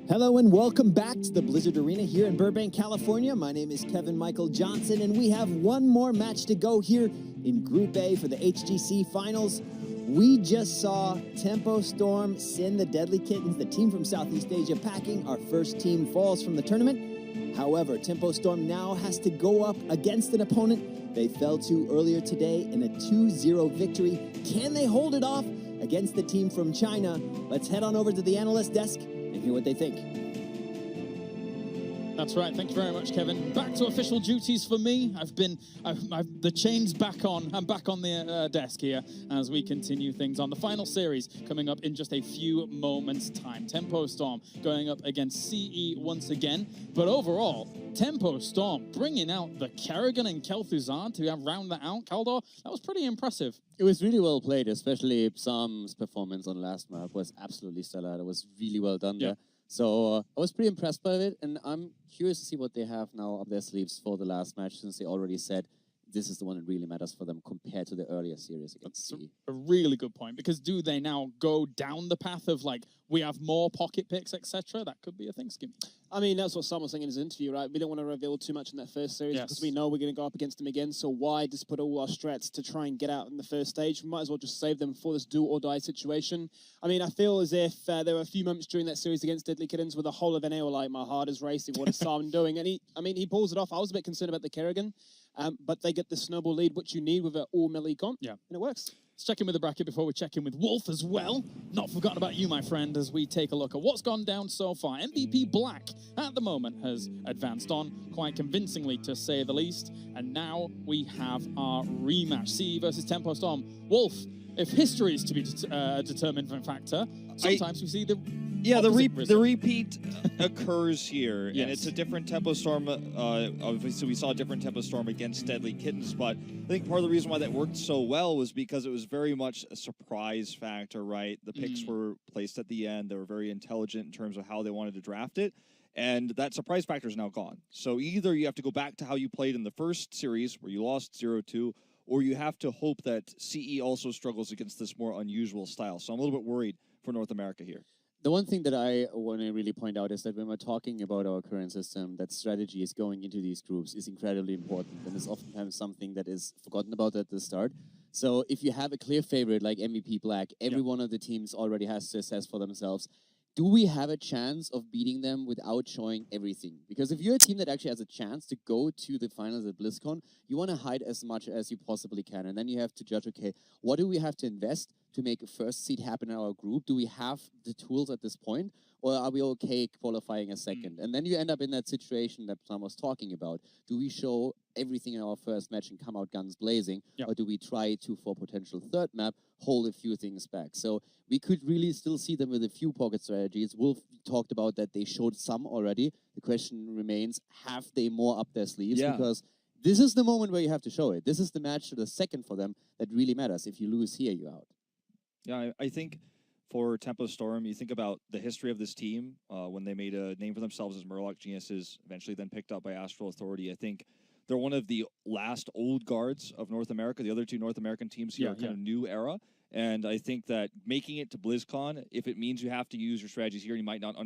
Hello and welcome back to the Blizzard Arena here in Burbank, California. My name is Kevin Michael Johnson, and we have one more match to go here in Group A for the HGC Finals. We just saw Tempo Storm send the Deadly Kittens, the team from Southeast Asia, packing. Our first team falls from the tournament. However, Tempo Storm now has to go up against an opponent they fell to earlier today in a 2-0 victory. Can they hold it off against the team from China? Let's head on over to the analyst desk and hear what they think. That's right. Thank you very much, Kevin. Back to official duties for me. I've the chain's back on. I'm back on the desk here as we continue things on the final series coming up in just a few moments' time. Tempo Storm going up against CE once again, but overall, Tempo Storm bringing out the Kerrigan and Kel'Thuzad to round that out. Kaldor, that was pretty impressive. It was really well played, especially Psalm's performance on last map was absolutely stellar. It was really well done there. So I was pretty impressed by it, and I'm curious to see what they have now up their sleeves for the last match, since they already said this is the one that really matters for them compared to the earlier series against CE. A really good point, because do they now go down the path of, like, we have more pocket picks, etc.? That could be a thing, Skimmy. I mean, that's what Sam was saying in his interview, right? We don't want to reveal too much in that first series because we know we're going to go up against them again. So why just put all our strats to try and get out in the first stage? We might as well just save them for this do or die situation. I mean, I feel as if there were a few moments during that series against Deadly Kittens where the whole of NA were like, my heart is racing. What is Sam doing? And he pulls it off. I was a bit concerned about the Kerrigan, but they get the snowball lead, which you need with an all melee comp. Yeah, and it works. Let's check in with the bracket before we check in with Wolf as well. Not forgotten about you, my friend, as we take a look at what's gone down so far. MVP Black, at the moment, has advanced on quite convincingly, to say the least. And now we have our rematch, CE versus Tempo Storm. Wolf, if history is to be a determined factor, sometimes we see the... Yeah, the repeat occurs here, and it's a different Tempo Storm. Obviously, we saw a different Tempo Storm against Deadly Kittens, but I think part of the reason why that worked so well was because it was very much a surprise factor, right? The picks were placed at the end. They were very intelligent in terms of how they wanted to draft it, and that surprise factor is now gone. So either you have to go back to how you played in the first series, where you lost 0-2, or you have to hope that CE also struggles against this more unusual style. So I'm a little bit worried for North America here. The one thing that I want to really point out is that when we're talking about our current system, that strategy is going into these groups is incredibly important, and is oftentimes something that is forgotten about at the start. So if you have a clear favorite like MVP Black, every one of the teams already has to assess for themselves, do we have a chance of beating them without showing everything? Because if you're a team that actually has a chance to go to the finals at Blizzcon, you want to hide as much as you possibly can. And then you have to judge, okay, what do we have to invest to make a first seed happen in our group? Do we have the tools at this point? Or are we okay qualifying a second? And then you end up in that situation that Sam was talking about. Do we show everything in our first match and come out guns blazing? Or do we try to, for potential third map, hold a few things back? So we could really still see them with a few pocket strategies. Wolf talked about that they showed some already. The question remains, have they more up their sleeves? Because this is the moment where you have to show it. This is the match to the second for them that really matters. If you lose here, you're out. Yeah, I think for Tempo Storm, you think about the history of this team when they made a name for themselves as Murloc Geniuses, eventually then picked up by Astral Authority. I think they're one of the last old guards of North America. The other two North American teams here are kind of new era. And I think that making it to BlizzCon, if it means you have to use your strategies here, you might not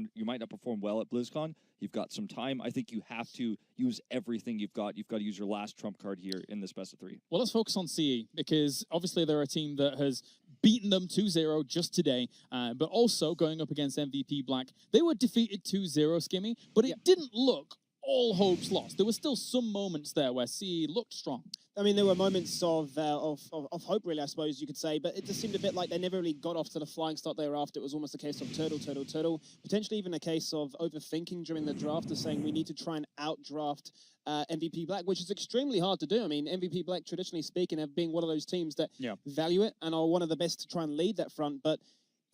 perform well at BlizzCon. You've got some time. I think you have to use everything you've got. You've got to use your last trump card here in this best of 3. Well, let's focus on CE, because obviously they're a team that has beaten them 2-0 just today, but also going up against MVP Black. They were defeated 2-0, Skimmy, but it didn't look all hopes lost. There were still some moments there where CE looked strong. I mean, there were moments of hope, really, I suppose you could say, but it just seemed a bit like they never really got off to the flying start thereafter. It was almost a case of turtle, potentially even a case of overthinking during the draft, of saying we need to try and outdraft MVP Black, which is extremely hard to do. I mean, MVP Black, traditionally speaking, have been one of those teams that value it and are one of the best to try and lead that front, but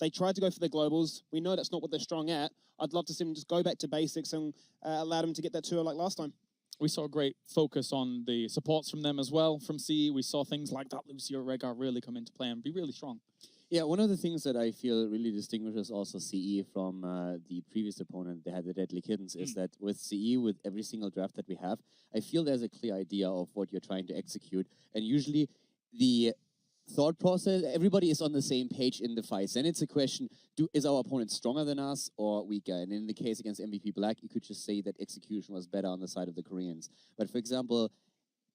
they tried to go for the globals. We know that's not what they're strong at. I'd love to see them just go back to basics and allow them to get that 2-0 like last time. We saw a great focus on the supports from them as well, from CE. We saw things like that Lucio Rhaegar really come into play and be really strong. Yeah, one of the things that I feel really distinguishes also CE from the previous opponent they had, the Deadly Kittens, is that with CE, with every single draft that we have, I feel there's a clear idea of what you're trying to execute. And usually the thought process. Everybody is on the same page in the fights. And it's a question, is our opponent stronger than us or weaker? And in the case against MVP Black, you could just say that execution was better on the side of the Koreans. But for example,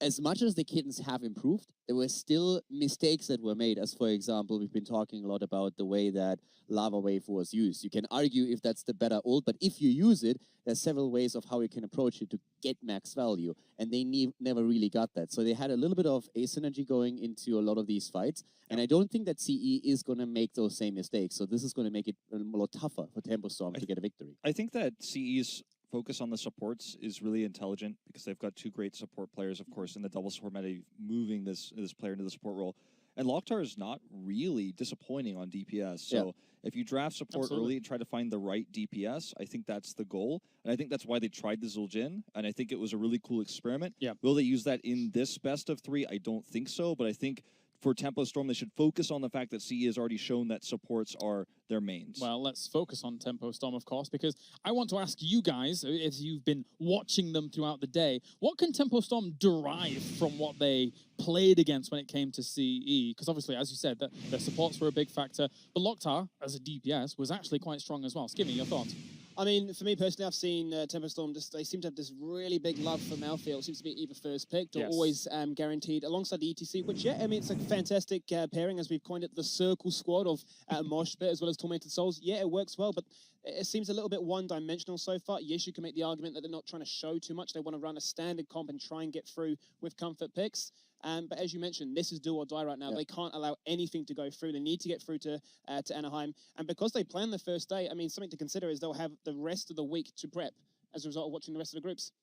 as much as the Kittens have improved, there were still mistakes that were made. As for example, we've been talking a lot about the way that Lava Wave was used. You can argue if that's the better ult, but if you use it, there's several ways of how you can approach it to get max value. And they never really got that. So they had a little bit of asymmetry going into a lot of these fights. And I don't think that CE is going to make those same mistakes. So this is going to make it a lot tougher for Tempo Storm to get a victory. I think that CE's focus on the supports is really intelligent because they've got two great support players, of course, in the double support meta, moving this player into the support role. And Lokhtar is not really disappointing on DPS. So if you draft support early and try to find the right DPS, I think that's the goal. And I think that's why they tried the Zul'jin. And I think it was a really cool experiment. Will they use that in this best of 3? I don't think so. But I think for Tempo Storm, they should focus on the fact that CE has already shown that supports are their mains. Well, let's focus on Tempo Storm, of course, because I want to ask you guys, if you've been watching them throughout the day, what can Tempo Storm derive from what they played against when it came to CE? Because obviously, as you said, their supports were a big factor, but Lokhtar, as a DPS, was actually quite strong as well. Skimmy, your thoughts? I mean, for me personally, I've seen Tempo Storm, they seem to have this really big love for Malthael. It seems to be either first picked or always guaranteed alongside the ETC, which, I mean, it's a fantastic pairing, as we've coined it, the Circle Squad of Mosh Pit as well as Tormented Souls. Yeah, it works well, but it seems a little bit one-dimensional so far. Yes, you can make the argument that they're not trying to show too much. They want to run a standard comp and try and get through with comfort picks. But as you mentioned, this is do or die right now. They can't allow anything to go through. They need to get through to Anaheim. And because they plan the first day, I mean, something to consider is they'll have the rest of the week to prep as a result of watching the rest of the groups.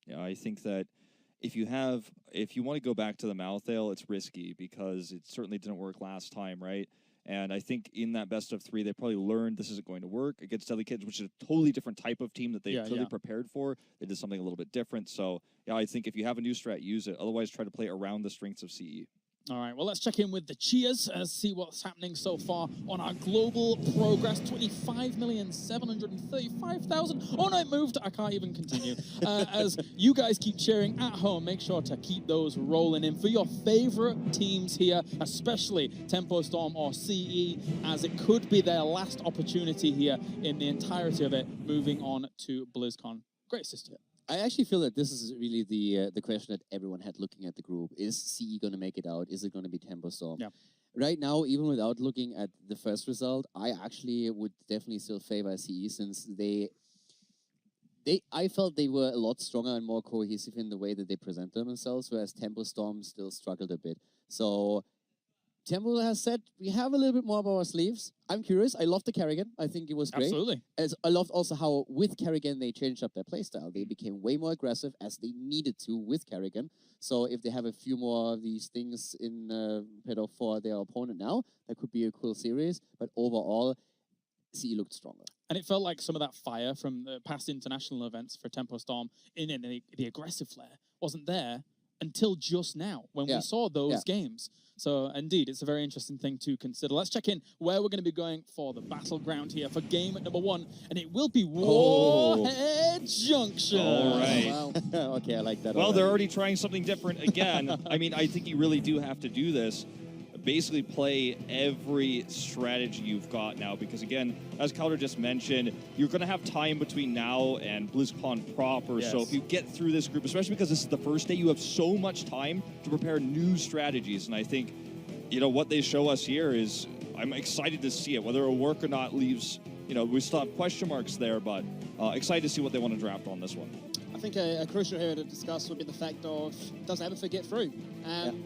Yeah, I think that if you want to go back to the Malthael, it's risky because it certainly didn't work last time, right? And I think in that best of 3, they probably learned this isn't going to work against Deadly Kittens, which is a totally different type of team that they clearly prepared for. They did something a little bit different. So, yeah, I think if you have a new strat, use it. Otherwise, try to play around the strengths of CE. All right, well, let's check in with the cheers, see what's happening so far on our global progress. 25,735,000. Oh, no, it moved. I can't even continue. As you guys keep cheering at home, make sure to keep those rolling in for your favorite teams here, especially Tempo Storm or CE, as it could be their last opportunity here in the entirety of it, moving on to BlizzCon. Great system. I actually feel that this is really the question that everyone had looking at the group. Is CE going to make it out? Is it going to be Tempo Storm? Yeah. Right now, even without looking at the first result, I actually would definitely still favor CE since I felt they were a lot stronger and more cohesive in the way that they present themselves, whereas Tempo Storm still struggled a bit. So Tempo has said, we have a little bit more up our sleeves. I'm curious. I love the Kerrigan. I think it was great. Absolutely. I loved also how with Kerrigan they changed up their playstyle. They became way more aggressive as they needed to with Kerrigan. So if they have a few more of these things in pedo for their opponent now, that could be a cool series. But overall, CE looked stronger. And it felt like some of that fire from the past international events for Tempo Storm in the aggressive flair wasn't there until just now when we saw those games. So indeed, it's a very interesting thing to consider. Let's check in where we're going to be going for the battleground here for game at number 1, and it will be Warhead Junction. All right. Wow. Okay, I like that. Well, they're already trying something different again. I mean, I think you really do have to do this. Basically play every strategy you've got now, because again, as Calder just mentioned, you're going to have time between now and BlizzCon proper. So if you get through this group, especially because this is the first day, you have so much time to prepare new strategies. And I think, you know, what they show us here is, I'm excited to see it. Whether it'll work or not leaves, you know, we still have question marks there, but excited to see what they want to draft on this one. I think a crucial area to discuss would be the fact of, does Abathur get through?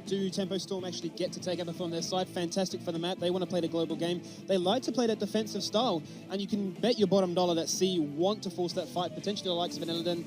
Do Tempo Storm actually get to take Abathur on their side? Fantastic for the map. They want to play the global game. They like to play that defensive style, and you can bet your bottom dollar that CE want to force that fight, potentially the likes of an Illidan,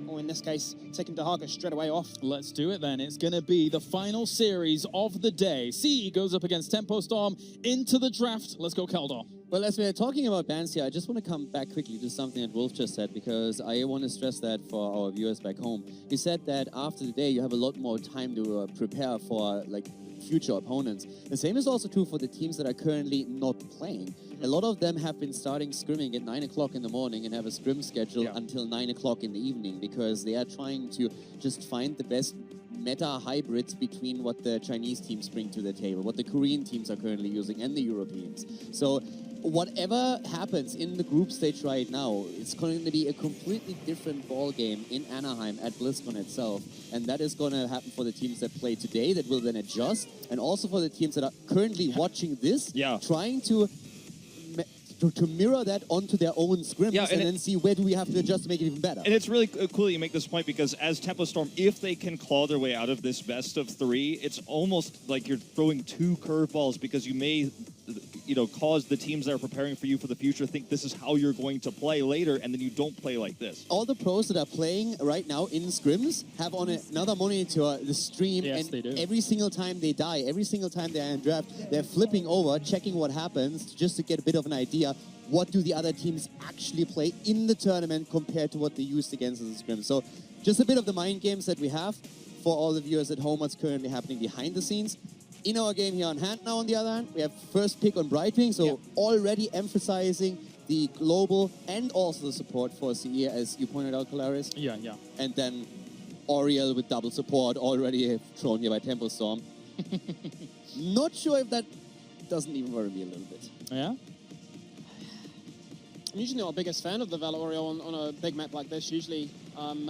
or in this case, taking Dahaka straight away off. Let's do it then. It's going to be the final series of the day. CE goes up against Tempo Storm into the draft. Let's go, Keldor. Well, as we're talking about bans here, I just want to come back quickly to something that Wolf just said, because I want to stress that for our viewers back home. He said that after the day, you have a lot more time to prepare for like future opponents. The same is also true for the teams that are currently not playing. A lot of them have been starting scrimming at 9 o'clock in the morning and have a scrim schedule until 9 o'clock in the evening, because they are trying to just find the best meta hybrids between what the Chinese teams bring to the table, what the Korean teams are currently using, and the Europeans. So whatever happens in the group stage right now, it's going to be a completely different ball game in Anaheim at Blizzcon itself. And that is going to happen for the teams that play today that will then adjust, and also for the teams that are currently watching this, trying to mirror that onto their own scrims and then see where do we have to adjust to make it even better. And it's really cool that you make this point, because as Tempo Storm, if they can claw their way out of this best of 3, it's almost like you're throwing 2 curveballs, because you may, cause the teams that are preparing for you for the future think this is how you're going to play later, and then you don't play like this. All the pros that are playing right now in scrims have on another monitor the stream, yes, and they do. Every single time they die, every single time they're in draft, they're flipping over, checking what happens, just to get a bit of an idea. What do the other teams actually play in the tournament compared to what they used against us in scrims? So just a bit of the mind games that we have for all the viewers at home, what's currently happening behind the scenes. In our game here on hand now, on the other hand, we have first pick on Brightwing, so already emphasizing the global and also the support for CE, as you pointed out, Colaris. Yeah. And then Oriel with double support, already thrown here by Tempo Storm. Not sure if that doesn't even worry me a little bit. Yeah? I'm usually not a biggest fan of the Valor Oriole on a big map like this. Usually I'm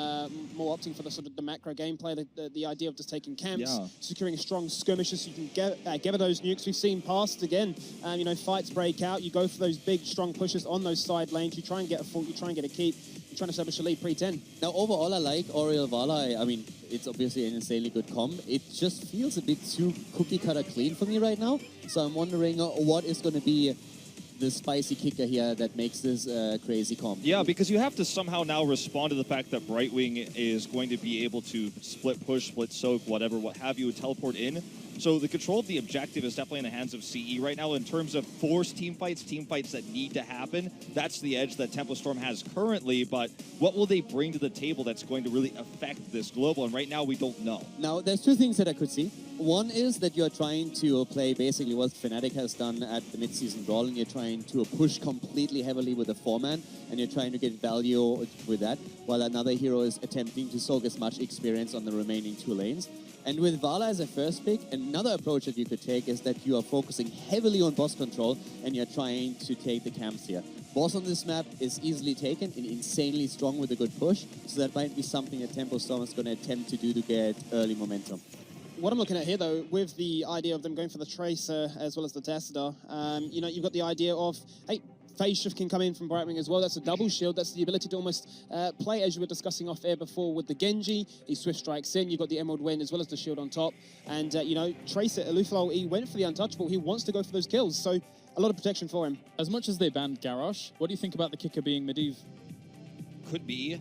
more opting for the sort of the macro gameplay, the idea of just taking camps, securing strong skirmishes so you can gather those nukes. We've seen past again, fights break out. You go for those big, strong pushes on those side lanes. You try and get a fault, you try and get a keep. You're trying to establish a lead pre-10. Now, overall, I like Oriel Vala. I mean, it's obviously an insanely good comp. It just feels a bit too cookie-cutter clean for me right now. So I'm wondering what is going to be the spicy kicker here that makes this crazy comp. Yeah, because you have to somehow now respond to the fact that Brightwing is going to be able to split push, split soak, whatever, what have you, teleport in. So the control of the objective is definitely in the hands of CE right now in terms of forced team fights that need to happen. That's the edge that Tempo Storm has currently, but what will they bring to the table that's going to really affect this global? And right now, we don't know. Now, there's 2 things that I could see. One is that you're trying to play basically what Fnatic has done at the mid-season brawl, and you're trying to push completely heavily with a 4-man, and you're trying to get value with that, while another hero is attempting to soak as much experience on the remaining 2 lanes. And with Vala as a first pick, another approach that you could take is that you are focusing heavily on boss control, and you're trying to take the camps here. Boss on this map is easily taken and insanely strong with a good push, so that might be something that Tempo Storm is going to attempt to do to get early momentum. What I'm looking at here, though, with the idea of them going for the Tracer as well as the Tassadar, you've got the idea of, hey, phase shift can come in from Brightwing as well. That's a double shield. That's the ability to almost play, as you were discussing off air before, with the Genji. He swift strikes in. You've got the Emerald Wind as well as the shield on top. And, Tracer, Elufalo, he went for the untouchable. He wants to go for those kills. So a lot of protection for him. As much as they banned Garrosh, what do you think about the kicker being Medivh? Could be.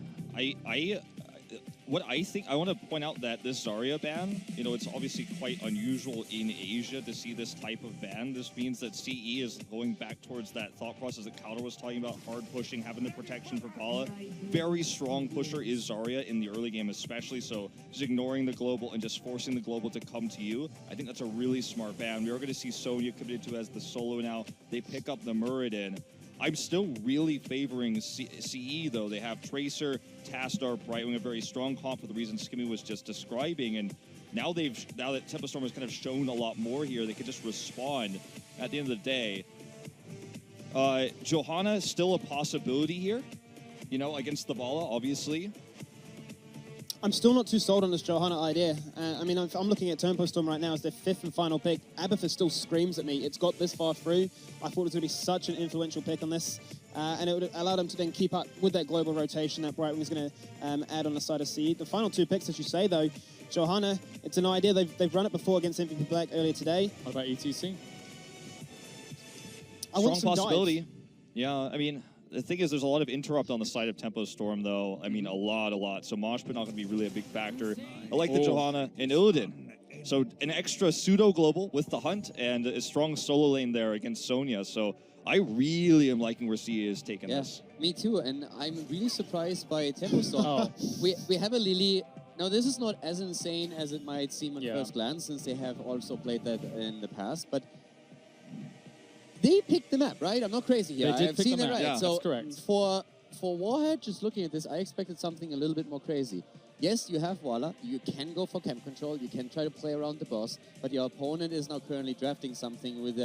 What I think, I want to point out that this Zarya ban, it's obviously quite unusual in Asia to see this type of ban. This means that CE is going back towards that thought process that Kauder was talking about, hard pushing, having the protection for Vala. Very strong pusher is Zarya in the early game especially, so just ignoring the global and just forcing the global to come to you. I think that's a really smart ban. We are going to see Sonya committed to as the solo now. They pick up the Muradin. I'm still really favoring CE, though. They have Tracer, Tassadar, Brightwing, a very strong comp for the reasons Skimmy was just describing. And now that Tempo Storm has kind of shown a lot more here, they can just respond at the end of the day. Johanna is still a possibility here, against the Vala, obviously. I'm still not too sold on this Johanna idea. I'm looking at Tempo Storm right now as their 5th and final pick. Abathur still screams at me. It's got this far through. I thought it was going to be such an influential pick on this. And it would allow them to then keep up with that global rotation that Brightwing is going to add on the side of CE. The final 2 picks, as you say, though, Johanna, it's an idea. They've run it before against MVP Black earlier today. What about ETC? Strong possibility. Dive. Yeah, the thing is, there's a lot of interrupt on the side of Tempo Storm, though. A lot. So Mosh Pit not going to be really a big factor. I like the Johanna and Illidan. So an extra pseudo-global with the Hunt and a strong solo lane there against Sonya. So I really am liking where CE is taking this. Me too, and I'm really surprised by Tempo Storm. We have a Lily. Now, this is not as insane as it might seem at first glance, since they have also played that in the past, but they picked the map, right? I'm not crazy here. They did I've pick seen the it map. right. Yeah, so that's correct. For Warhead, just looking at this, I expected something a little bit more crazy. yes, you have Walla, you can go for camp control, you can try to play around the boss, but your opponent is now currently drafting something with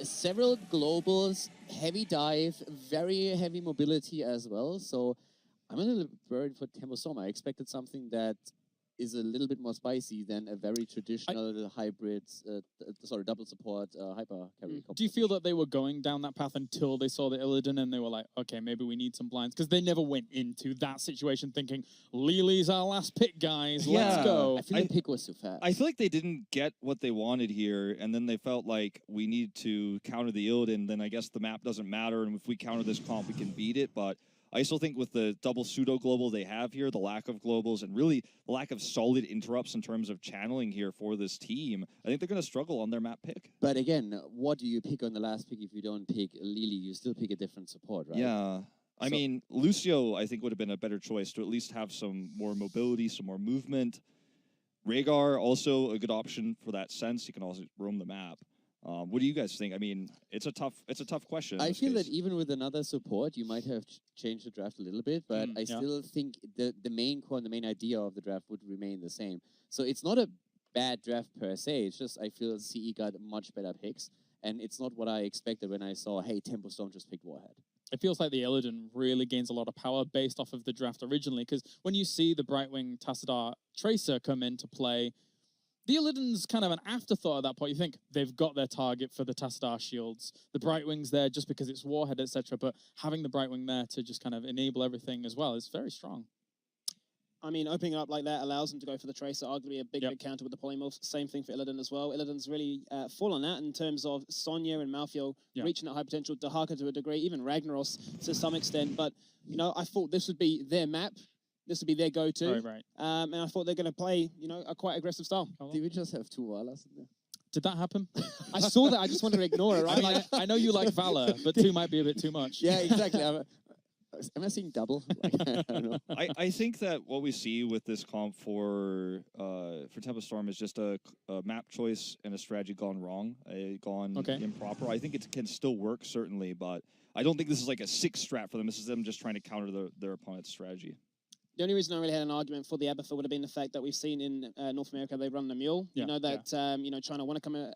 several globals, heavy dive, very heavy mobility as well. So I'm a little bit worried for Tempo Storm. I expected something that is a little bit more spicy than a very traditional hybrid, double support hyper carry. Do you feel that they were going down that path until they saw the Illidan and they were like, okay, maybe we need some blinds? Because they never went into that situation thinking, Lili's our last pick, guys, let's go. I feel the pick was too fast. I feel like they didn't get what they wanted here, and then they felt like we need to counter the Illidan, then I guess the map doesn't matter, and if we counter this comp, we can beat it, but I still think with the double pseudo global they have here, the lack of globals, and really the lack of solid interrupts in terms of channeling here for this team, I think they're going to struggle on their map pick. But again, what do you pick on the last pick if you don't pick Lili? You still pick a different support, right? Yeah. I mean, Lucio, I think, would have been a better choice to at least have some more mobility, some more movement. Rhaegar, also a good option for that sense. He can also roam the map. What do you guys think? I mean, it's a tough question. I feel that even with another support, you might have changed the draft a little bit, but I still think the main core and the main idea of the draft would remain the same. So it's not a bad draft per se. It's just I feel CE got much better picks, and it's not what I expected when I saw, hey, Tempo Storm just picked Warhead. It feels like the Illidan really gains a lot of power based off of the draft originally, because when you see the Brightwing Tassadar Tracer come into play, the Illidan's kind of an afterthought at that point. You think they've got their target for the Tassadar shields. The Brightwing's there just because it's Warhead, etc. But having the Brightwing there to just kind of enable everything as well is very strong. I mean, opening up like that allows them to go for the Tracer, arguably a big counter with the Polymorph. Same thing for Illidan as well. Illidan's really full on that in terms of Sonya and Malthael reaching that high potential, Dahaka to a degree, even Ragnaros to some extent. But, you know, I thought this would be their map. This would be their go-to. Right. And I thought they're going to play, you know, a quite aggressive style. Did we just have two Valas in there? Did that happen? I saw that. I just wanted to ignore it, right? I mean, I know you like Valor, but two might be a bit too much. Yeah, exactly. Am I seeing double? Like, I don't know. I think that what we see with this comp for Tempo Storm is just a map choice and a strategy gone wrong, gone improper. I think it can still work, certainly, but I don't think this is like a 6 strat for them. This is them just trying to counter their opponent's strategy. The only reason I really had an argument for the Abathur would have been the fact that we've seen in North America they run the Mule. You know that you know, China want to come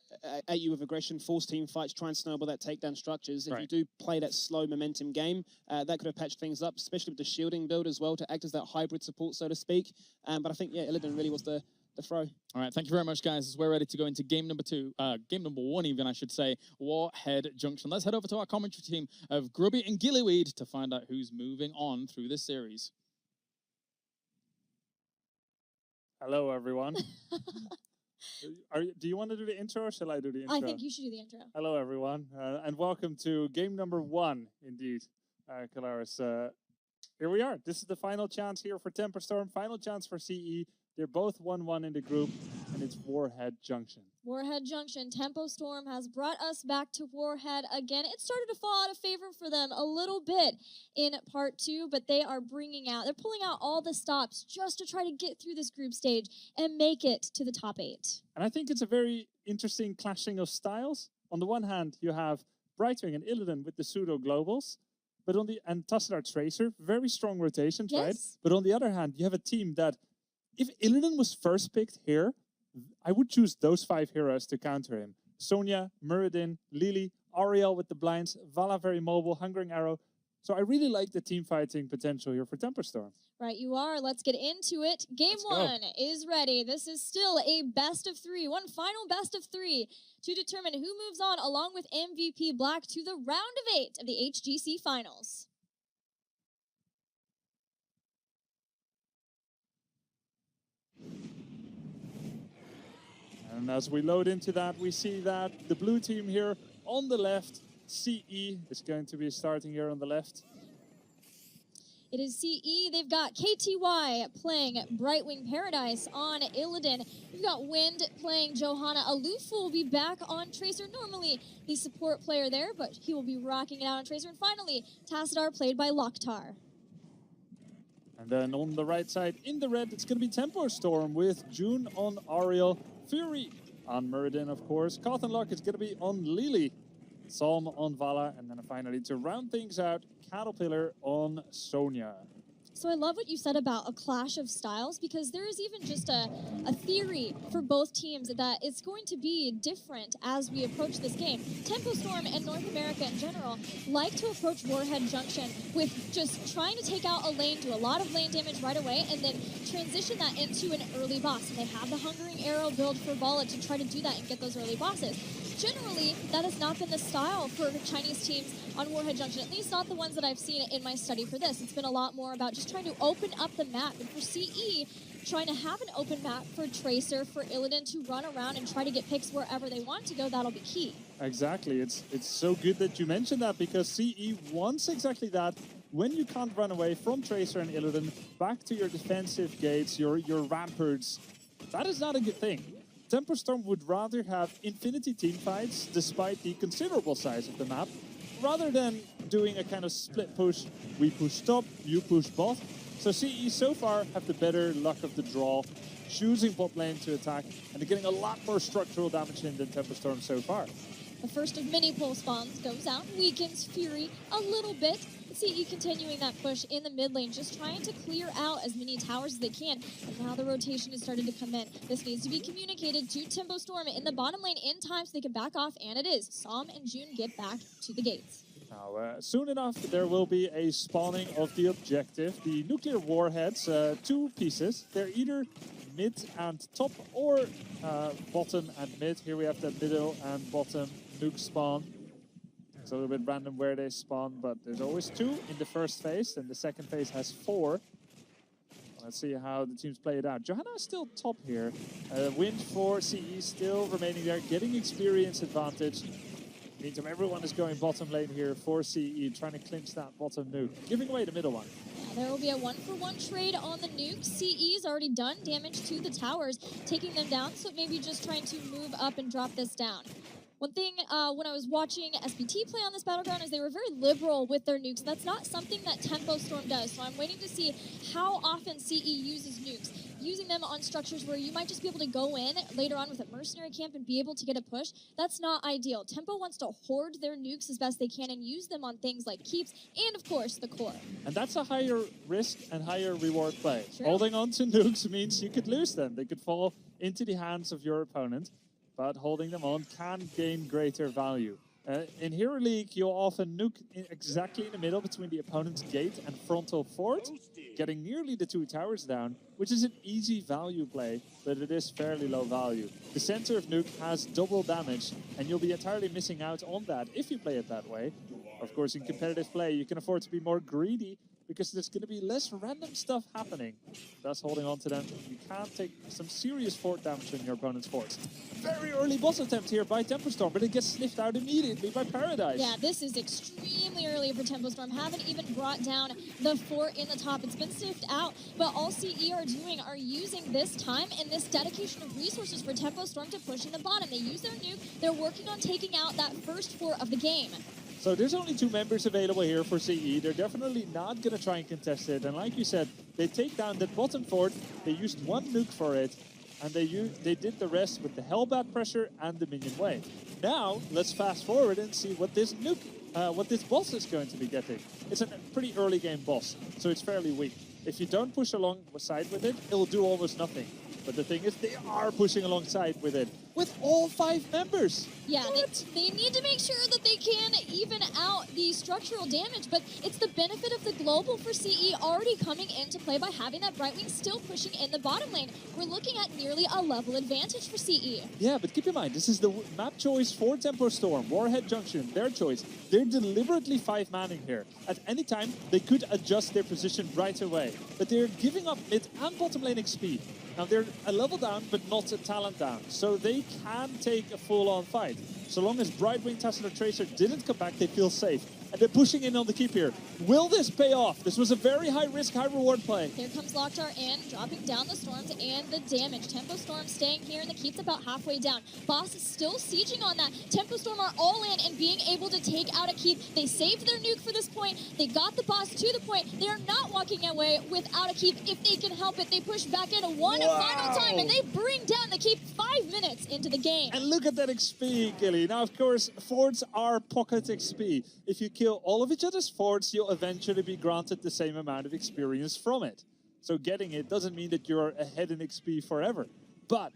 at you with aggression, force team fights, try and snowball that takedown structures. If you do play that slow momentum game, that could have patched things up, especially with the shielding build as well to act as that hybrid support, so to speak. But I think Illidan really was the throw. All right, thank you very much, guys. As we're ready to go into game number 1 even, I should say, Warhead Junction. Let's head over to our commentary team of Grubby and Gillyweed to find out who's moving on through this series. Hello, everyone. Do you want to do the intro or shall I do the intro? I think you should do the intro. Hello, everyone, and welcome to game number 1, indeed, Calaris. Here we are. This is the final chance here for Tempo Storm, final chance for CE. They're both 1-1 in the group, and it's Warhead Junction. Warhead Junction. Tempo Storm has brought us back to Warhead again. It started to fall out of favor for them a little bit in part 2, but they're pulling out all the stops just to try to get through this group stage and make it to the top 8. And I think it's a very interesting clashing of styles. On the one hand, you have Brightwing and Illidan with the pseudo globals, but and Tassadar Tracer, very strong rotations, right? But on the other hand, you have a team that, if Illidan was first picked here, I would choose those 5 heroes to counter him. Sonya, Muradin, Lili, Ariel with the blinds, Vala very mobile, Hungering Arrow. So I really like the team fighting potential here for Tempo Storm. Right, you are. Let's get into it. Game 1 is ready. This is still a best of 3, one final best of 3 to determine who moves on along with MVP Black to the round of 8 of the HGC Finals. And as we load into that, we see that the blue team here on the left, CE, is going to be starting here on the left. It is CE. They've got KTY playing Brightwing Paradise on Illidan. You've got Wind playing Johanna. Aloof will be back on Tracer. Normally the support player there, but he will be rocking it out on Tracer. And finally, Tassadar played by Lokhtar. And then on the right side, in the red, it's going to be Tempo Storm with June on Ariel, Fury on Muradin, of course. Cottonlock is going to be on Lili, Psalm on Vala, and then finally, to round things out, Caterpillar on Sonya. So I love what you said about a clash of styles, because there is even just a theory for both teams that it's going to be different as we approach this game. Tempo Storm and North America in general like to approach Warhead Junction with just trying to take out a lane, do a lot of lane damage right away, and then transition that into an early boss. And they have the Hungering Arrow build for Bala to try to do that and get those early bosses. Generally, that has not been the style for Chinese teams on Warhead Junction, at least not the ones that I've seen in my study for this. It's been a lot more about just trying to open up the map. And for CE, trying to have an open map for Tracer, for Illidan to run around and try to get picks wherever they want to go, that'll be key. Exactly. It's so good that you mentioned that, because CE wants exactly that. When you can't run away from Tracer and Illidan back to your defensive gates, your ramparts, that is not a good thing. Tempo Storm would rather have infinity teamfights, despite the considerable size of the map, rather than doing a kind of split push. We push top, you push bot. So CE so far have the better luck of the draw, choosing bot lane to attack, and they're getting a lot more structural damage in than Tempo Storm so far. The first of many pole spawns goes out, weakens Fury a little bit. CE continuing that push in the mid lane, just trying to clear out as many towers as they can. And now the rotation is starting to come in. This needs to be communicated to Tempo Storm in the bottom lane in time so they can back off, and it is. Som and June get back to the gates. Now, soon enough, there will be a spawning of the objective. The nuclear warheads, two pieces. They're either mid and top, or bottom and mid. Here we have the middle and bottom nuke spawn. It's a little bit random where they spawn, but there's always two in the first phase, and the second phase has 4. Let's see how the teams play it out. Johanna is still top here. Win for CE still remaining there, getting experience advantage. Meantime, everyone is going bottom lane here for CE, trying to clinch that bottom nuke, giving away the middle one. Yeah, there will be a 1-for-1 trade on the nuke. CE's already done damage to the towers, taking them down, so maybe just trying to move up and drop this down. One thing, when I was watching SBT play on this Battleground, is they were very liberal with their nukes. That's not something that Tempo Storm does, so I'm waiting to see how often CE uses nukes. Using them on structures where you might just be able to go in later on with a mercenary camp and be able to get a push, that's not ideal. Tempo wants to hoard their nukes as best they can and use them on things like keeps and, of course, the core. And that's a higher risk and higher reward play. True. Holding on to nukes means you could lose them. They could fall into the hands of your opponent, but holding them on can gain greater value. In Hero League, you'll often nuke exactly in the middle between the opponent's gate and frontal fort, getting nearly the 2 towers down, which is an easy value play, but it is fairly low value. The center of nuke has double damage, and you'll be entirely missing out on that if you play it that way. Of course, in competitive play, you can afford to be more greedy, because there's going to be less random stuff happening. Thus, holding on to them, you can take some serious fort damage in your opponent's forts. Very early boss attempt here by Tempo Storm, but it gets sniffed out immediately by Paradise. Yeah, this is extremely early for Tempo Storm. Haven't even brought down the fort in the top. It's been sniffed out, but all CE are doing are using this time and this dedication of resources for Tempo Storm to push in the bottom. They use their nuke. They're working on taking out that first fort of the game. So there's only 2 members available here for CE. They're definitely not going to try and contest it. And like you said, they take down that bottom fort. They used 1 nuke for it, and they did the rest with the Hellbat pressure and the minion wave. Now, let's fast forward and see what this nuke, what this boss is going to be getting. It's a pretty early game boss, so it's fairly weak. If you don't push alongside with it, it'll do almost nothing. But the thing is, they are pushing alongside with it, with all 5 members. Yeah, they need to make sure that they can even out the structural damage, but it's the benefit of the global for CE already coming into play by having that Brightwing still pushing in the bottom lane. We're looking at nearly a level advantage for CE. Yeah, but keep in mind, this is the map choice for Tempo Storm, Warhead Junction, their choice. They're deliberately 5-manning here. At any time, they could adjust their position right away, but they're giving up mid and bottom lane XP. Now, they're a level down, but not a talent down, so they can take a full-on fight. So long as Brightwing, Tassadar, Tracer didn't come back, they feel safe. And they're pushing in on the keep here. Will this pay off? This was a very high-risk, high-reward play. Here comes Lockjar in, dropping down the storms and the damage. Tempo Storm staying here, and the keep's about halfway down. Boss is still sieging on that. Tempo Storm are all in and being able to take out a keep. They saved their nuke for this point. They got the boss to the point. They are not walking away without a keep if they can help it. They push back in one final time, and they bring down the keep 5 minutes into the game. And look at that XP, Gilly. exactly. Now, of course, forts are pocket XP. If you kill all of each other's forts, you'll eventually be granted the same amount of experience from it. So getting it doesn't mean that you're ahead in XP forever. But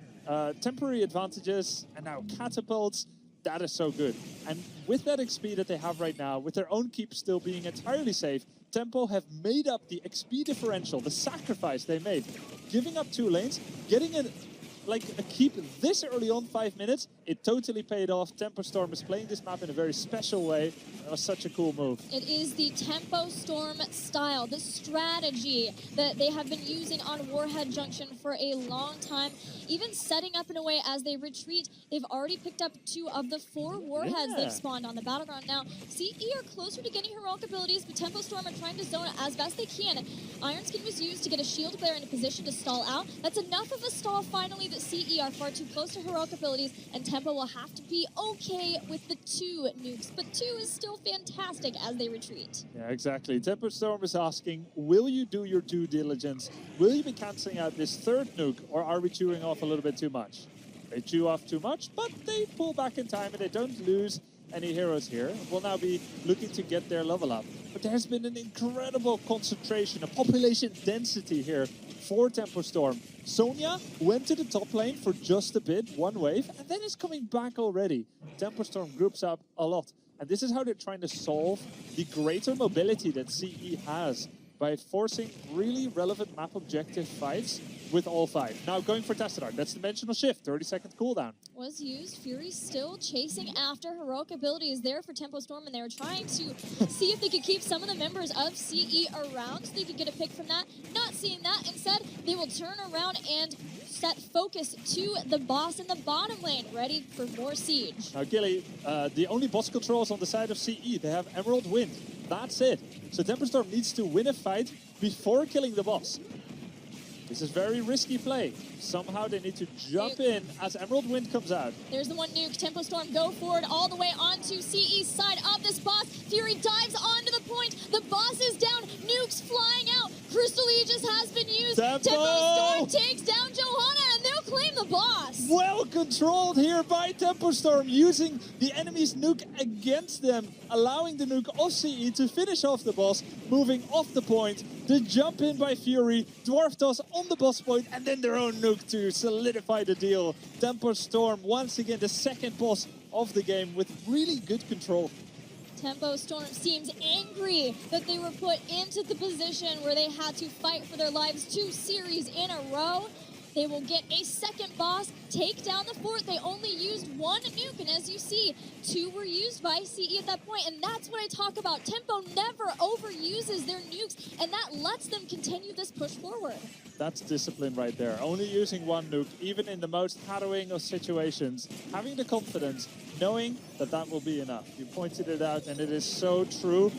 temporary advantages and now catapults, that is so good. And with that XP that they have right now, with their own keep still being entirely safe, Tempo have made up the XP differential, the sacrifice they made. Giving up 2 lanes, getting a keep this early on, 5 minutes, it totally paid off. Tempo Storm is playing this map in a very special way. That was such a cool move. It is the Tempo Storm style, the strategy that they have been using on Warhead Junction for a long time. Even setting up in a way as they retreat, they've already picked up 2 of the 4 warheads they've spawned on the battleground. Now, CE are closer to getting heroic abilities, but Tempo Storm are trying to zone it as best they can. Iron Skin was used to get a shield player in a position to stall out. That's enough of a stall finally that CE are far too close to heroic abilities, and Tempo will have to be okay with the 2 nukes, but 2 is still fantastic as they retreat. Yeah, exactly. Tempo Storm is asking, will you do your due diligence? Will you be cancelling out this 3rd nuke, or are we chewing off a little bit too much? They chew off too much, but they pull back in time and they don't lose any heroes here. We'll now be looking to get their level up. But there's been an incredible concentration, a population density here for Tempo Storm. Sonya went to the top lane for just a bit, 1 wave, and then is coming back already. Tempo Storm groups up a lot. And this is how they're trying to solve the greater mobility that CE has by forcing really relevant map objective fights with all 5. Now going for Testadar, that's Dimensional Shift, 30-second cooldown. Was used. Fury still chasing after heroic abilities there for Tempo Storm, and they were trying to see if they could keep some of the members of CE around so they could get a pick from that. Not seeing that. Instead, they will turn around and set focus to the boss in the bottom lane, ready for more siege. Now, Gilly, the only boss controls on the side of CE, they have Emerald Wind. That's it. So Tempo Storm needs to win a fight before killing the boss. This is very risky play. Somehow they need to jump in as Emerald Wind comes out. There's the 1 nuke. Tempo Storm go forward all the way onto CE's side of this boss. Fury dives onto the point. The boss is down. Nukes flying out. Crystal Aegis has been used. Tempo Storm takes down Johanna, and they'll claim the boss. Well controlled here by Tempo Storm, using the enemy's nuke against them, allowing the nuke of CE to finish off the boss, moving off the point. The jump in by Fury, Dwarf Toss on the boss point, and then their own nuke to solidify the deal. Tempo Storm, once again, the 2nd boss of the game with really good control. Tempo Storm seems angry that they were put into the position where they had to fight for their lives 2 series in a row. They will get a 2nd boss, take down the fort. They only used 1 nuke, and as you see, 2 were used by CE at that point, and that's what I talk about. Tempo never overuses their nukes, and that lets them continue this push forward. That's discipline right there. Only using 1 nuke, even in the most harrowing of situations. Having the confidence, knowing that that will be enough. You pointed it out, and it is so true.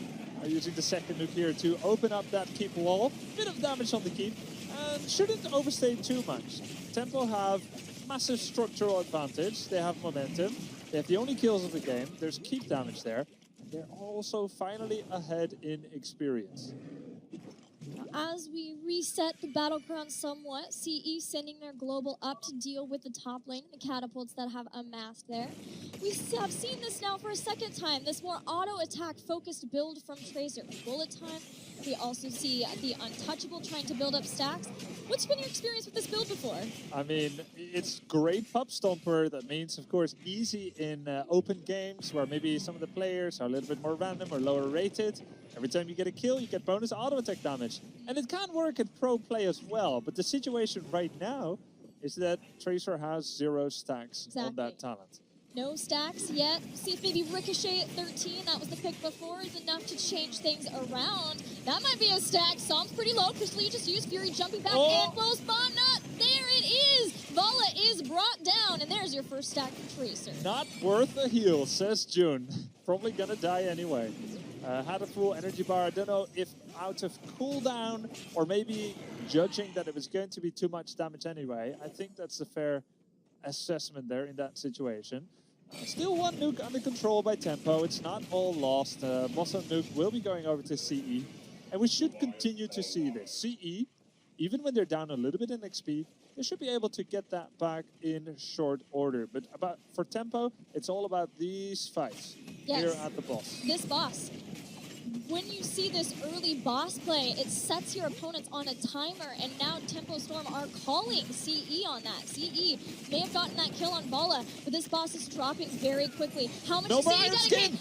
Using the 2nd nuke here to open up that keep wall. Bit of damage on the keep. And shouldn't overstay too much. Tempo have massive structural advantage. They have momentum. They have the only kills of the game. There's keep damage there. They're also finally ahead in experience. As we reset the battleground somewhat, CE sending their global up to deal with the top lane and the catapults that have amassed there. We have seen this now for a 2nd time, this more auto-attack focused build from Tracer. Bullet time. We also see the Untouchable trying to build up stacks. What's been your experience with this build before? I mean, it's great pub stomper. That means, of course, easy in open games where maybe some of the players are a little bit more random or lower rated. Every time you get a kill, you get bonus auto attack damage. And it can work at pro play as well. But the situation right now is that Tracer has 0 stacks on that talent. No stacks yet. See if maybe Ricochet at 13, that was the pick before, is enough to change things around. That might be a stack. Psalm's pretty low. Crystal just used Fury jumping back and full spawn nut. There it is. Vala is brought down, and there's your first stack for Tracer. Not worth a heal, says June. Probably gonna die anyway. Had a full energy bar. I don't know if out of cooldown or maybe judging that it was going to be too much damage anyway. I think that's a fair assessment there in that situation. Still 1 nuke under control by Tempo. It's not all lost. Boss of nuke will be going over to CE. And we should continue to see this. CE, even when they're down a little bit in XP, they should be able to get that back in short order. But for tempo, it's all about these fights here at the boss. This boss. When you see this early boss play, it sets your opponents on a timer, and now Tempo Storm are calling CE on that. CE may have gotten that kill on Bala, but this boss is dropping very quickly. How much is CE dedicate?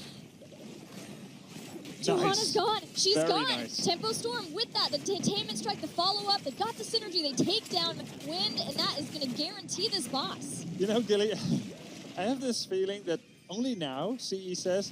Johanna's gone. She's gone. Nice. Tempo Storm with that. The Detainment Strike, the follow-up. They got the synergy. They take down Wind, and that is going to guarantee this boss. You know, Gilly, I have this feeling that only now CE says,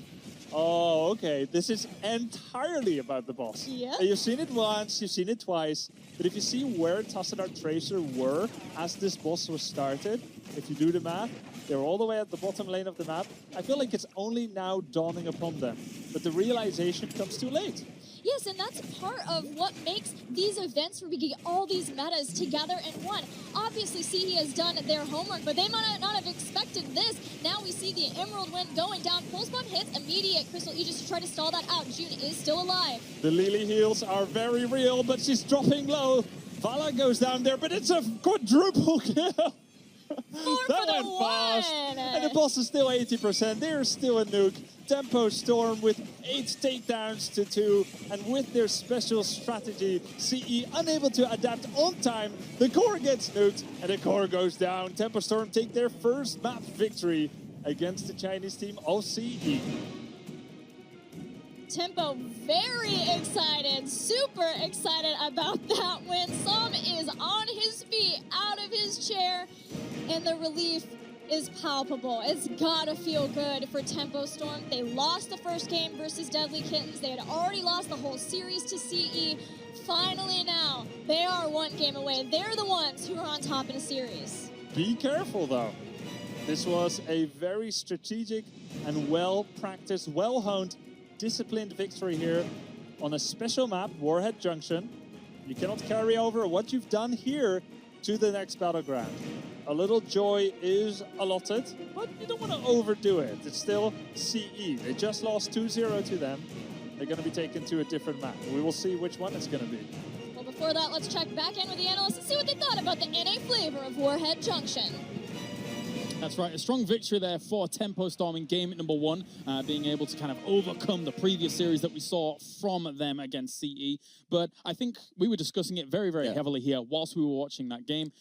oh, okay, this is entirely about the boss. Yeah. You've seen it once, you've seen it twice, but if you see where Tassadar Tracer were as this boss was started, if you do the math, they're all the way at the bottom lane of the map. I feel like it's only now dawning upon them, but the realization comes too late. Yes, and that's part of what makes these events where we get all these metas together in one. Obviously, CE has done their homework, but they might not have expected this. Now we see the Emerald Wind going down. Pulse Bomb hits, immediate Crystal Aegis to try to stall that out. June is still alive. The Lily heals are very real, but she's dropping low. Vala goes down there, but it's a quadruple kill. That went fast. And the boss is still 80%. There's still a nuke. Tempo Storm with 8 takedowns to 2. And with their special strategy, CE unable to adapt on time. The core gets nuked and the core goes down. Tempo Storm take their first map victory against the Chinese team of CE. Tempo very excited, super excited about that win. Som is on his feet, out of his chair, and the relief is palpable. It's gotta feel good for Tempo Storm. They lost the first game versus Deadly Kittens. They had already lost the whole series to CE. Finally now, they are one game away. They're the ones who are on top in a series. Be careful though. This was a very strategic and well-practiced, well-honed, disciplined victory here on a special map, Warhead Junction. You cannot carry over what you've done here to the next battleground. A little joy is allotted, but you don't want to overdo it. It's still CE. They just lost 2-0 to them. They're going to be taken to a different map. We will see which one it's going to be. Well, before that, let's check back in with the analysts and see what they thought about the NA flavor of Warhead Junction. That's right, a strong victory there for Tempo Storm in game number 1, being able to kind of overcome the previous series that we saw from them against CE. But I think we were discussing it very, very heavily here whilst we were watching that game.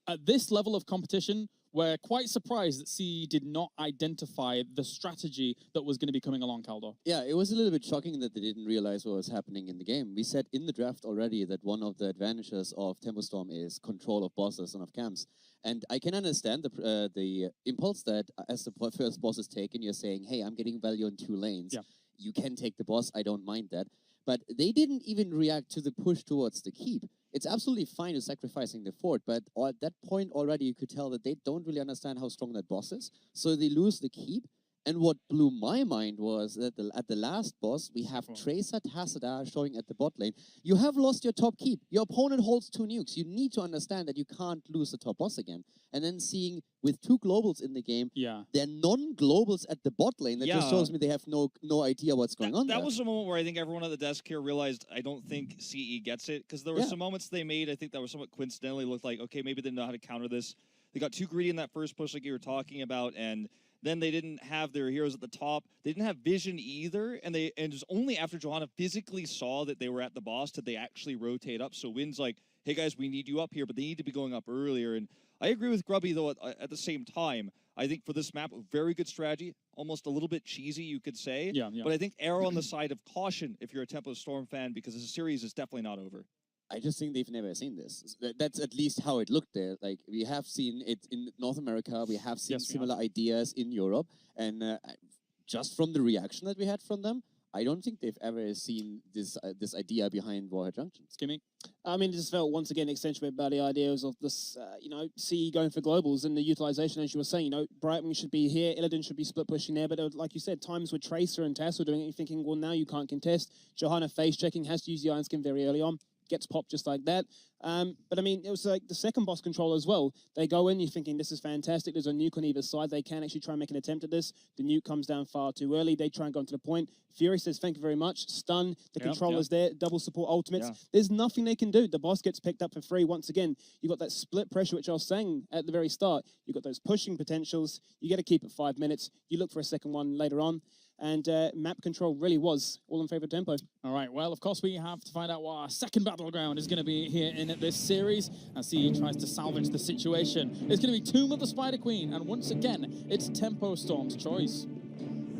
At this level of competition, we're quite surprised that CE did not identify the strategy that was going to be coming along, Caldo. Yeah, it was a little bit shocking that they didn't realize what was happening in the game. We said in the draft already that one of the advantages of Tempo Storm is control of bosses and of camps. And I can understand the impulse that as the first boss is taken, you're saying, hey, I'm getting value on 2 lanes. Yeah. You can take the boss, I don't mind that. But they didn't even react to the push towards the keep. It's absolutely fine to sacrificing the fort, but at that point already you could tell that they don't really understand how strong that boss is. So they lose the keep. And what blew my mind was that at the last boss, we have Tracer Tassadar showing at the bot lane. You have lost your top keep. Your opponent holds 2 nukes. You need to understand that you can't lose the top boss again. And then seeing with 2 globals in the game, they're non-globals at the bot lane. That just shows me they have no idea what's going on there. That was a moment where I think everyone at the desk here realized I don't think CE gets it. Because there were some moments they made, I think that were somewhat coincidentally looked like, okay, maybe they didn't know how to counter this. They got too greedy in that first push like you were talking about, and then they didn't have their heroes at the top. They didn't have vision either, and it was only after Johanna physically saw that they were at the boss did they actually rotate up. So Wynn's like, hey guys, we need you up here, but they need to be going up earlier. And I agree with Grubby, though, at the same time. I think for this map, very good strategy, almost a little bit cheesy, you could say. But I think err on the side of caution if you're a Tempo Storm fan, because this series is definitely not over. I just think they've never seen this. That's at least how it looked there. Like, we have seen it in North America, we have seen similar ideas in Europe, and just from the reaction that we had from them, I don't think they've ever seen this idea behind Warhead Junction. Skimmy? I mean, it just felt once again accentuated by the ideas of this, CE going for globals and the utilization, as you were saying. Brightwing should be here, Illidan should be split pushing there, but like you said, times with Tracer and Tass were doing it, you're thinking, well, now you can't contest. Johanna face checking, has to use the Iron Skin very early on. gets popped just like that. But I mean, it was like the second boss control as well. They go in, you're thinking this is fantastic. There's a nuke on either side. They can actually try and make an attempt at this. The nuke comes down far too early. They try and go into the point. Fury says, thank you very much. Stun, the controller's there, double support ultimates. There's nothing they can do. The boss gets picked up for free. Once again, you've got that split pressure, which I was saying at the very start. You've got those pushing potentials. You got to keep it 5 minutes. You look for a second one later on. And map control really was all in favor of tempo. All right, well, of course, we have to find out what our second battleground is going to be here in this series as CE tries to salvage the situation. It's going to be Tomb of the Spider Queen, and once again, it's Tempo Storm's choice.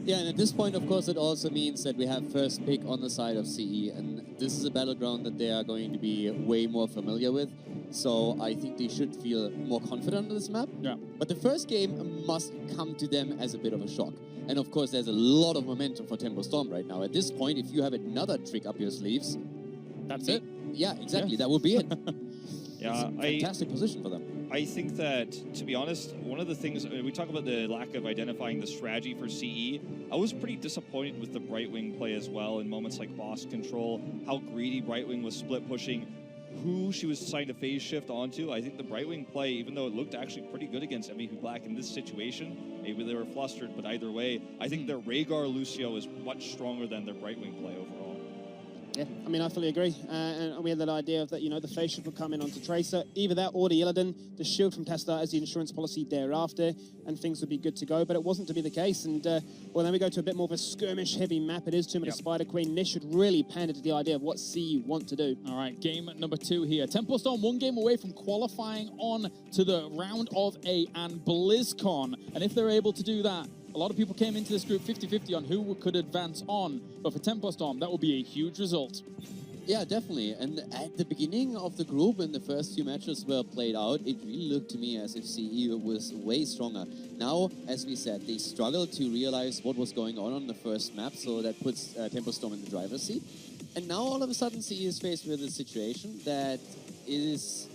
Yeah, and at this point, of course, it also means that we have first pick on the side of CE, and this is a battleground that they are going to be way more familiar with. So I think they should feel more confident on this map. Yeah. But the first game must come to them as a bit of a shock. And of course, there's a lot of momentum for Tempo Storm right now. At this point, if you have another trick up your sleeves, that's it. Yeah, exactly. Yeah. That would be it. Yeah, it's a fantastic position for them. I think that, to be honest, one of the things, we talk about the lack of identifying the strategy for CE. I was pretty disappointed with the Brightwing play as well in moments like boss control, how greedy Brightwing was split pushing, who she was deciding to phase shift onto. I think the Brightwing play, even though it looked actually pretty good against MVP Black in this situation, maybe they were flustered, but either way, I think their Rhaegar Lucio is much stronger than their Brightwing play overall. Yeah, I mean, I fully agree. And we had that idea of that, you know, the phase shift would come in onto Tracer, either that or the Illidan, the shield from Tassadar as the insurance policy thereafter, and things would be good to go. But it wasn't to be the case. And, well, then we go to a bit more of a skirmish-heavy map. It is Tomb of the Spider Queen. This should really pander to the idea of what CE want to do. All right, game number 2 here. Tempo Storm 1 game away from qualifying on to the round of 8 and Blizzcon. And if they're able to do that, a lot of people came into this group 50-50 on who could advance on, but for Tempo Storm, that will be a huge result. Yeah, definitely. And at the beginning of the group, when the first few matches were played out, it really looked to me as if CE was way stronger. Now, as we said, they struggled to realize what was going on the first map, so that puts Tempo Storm in the driver's seat. And now, all of a sudden, CE is faced with a situation that is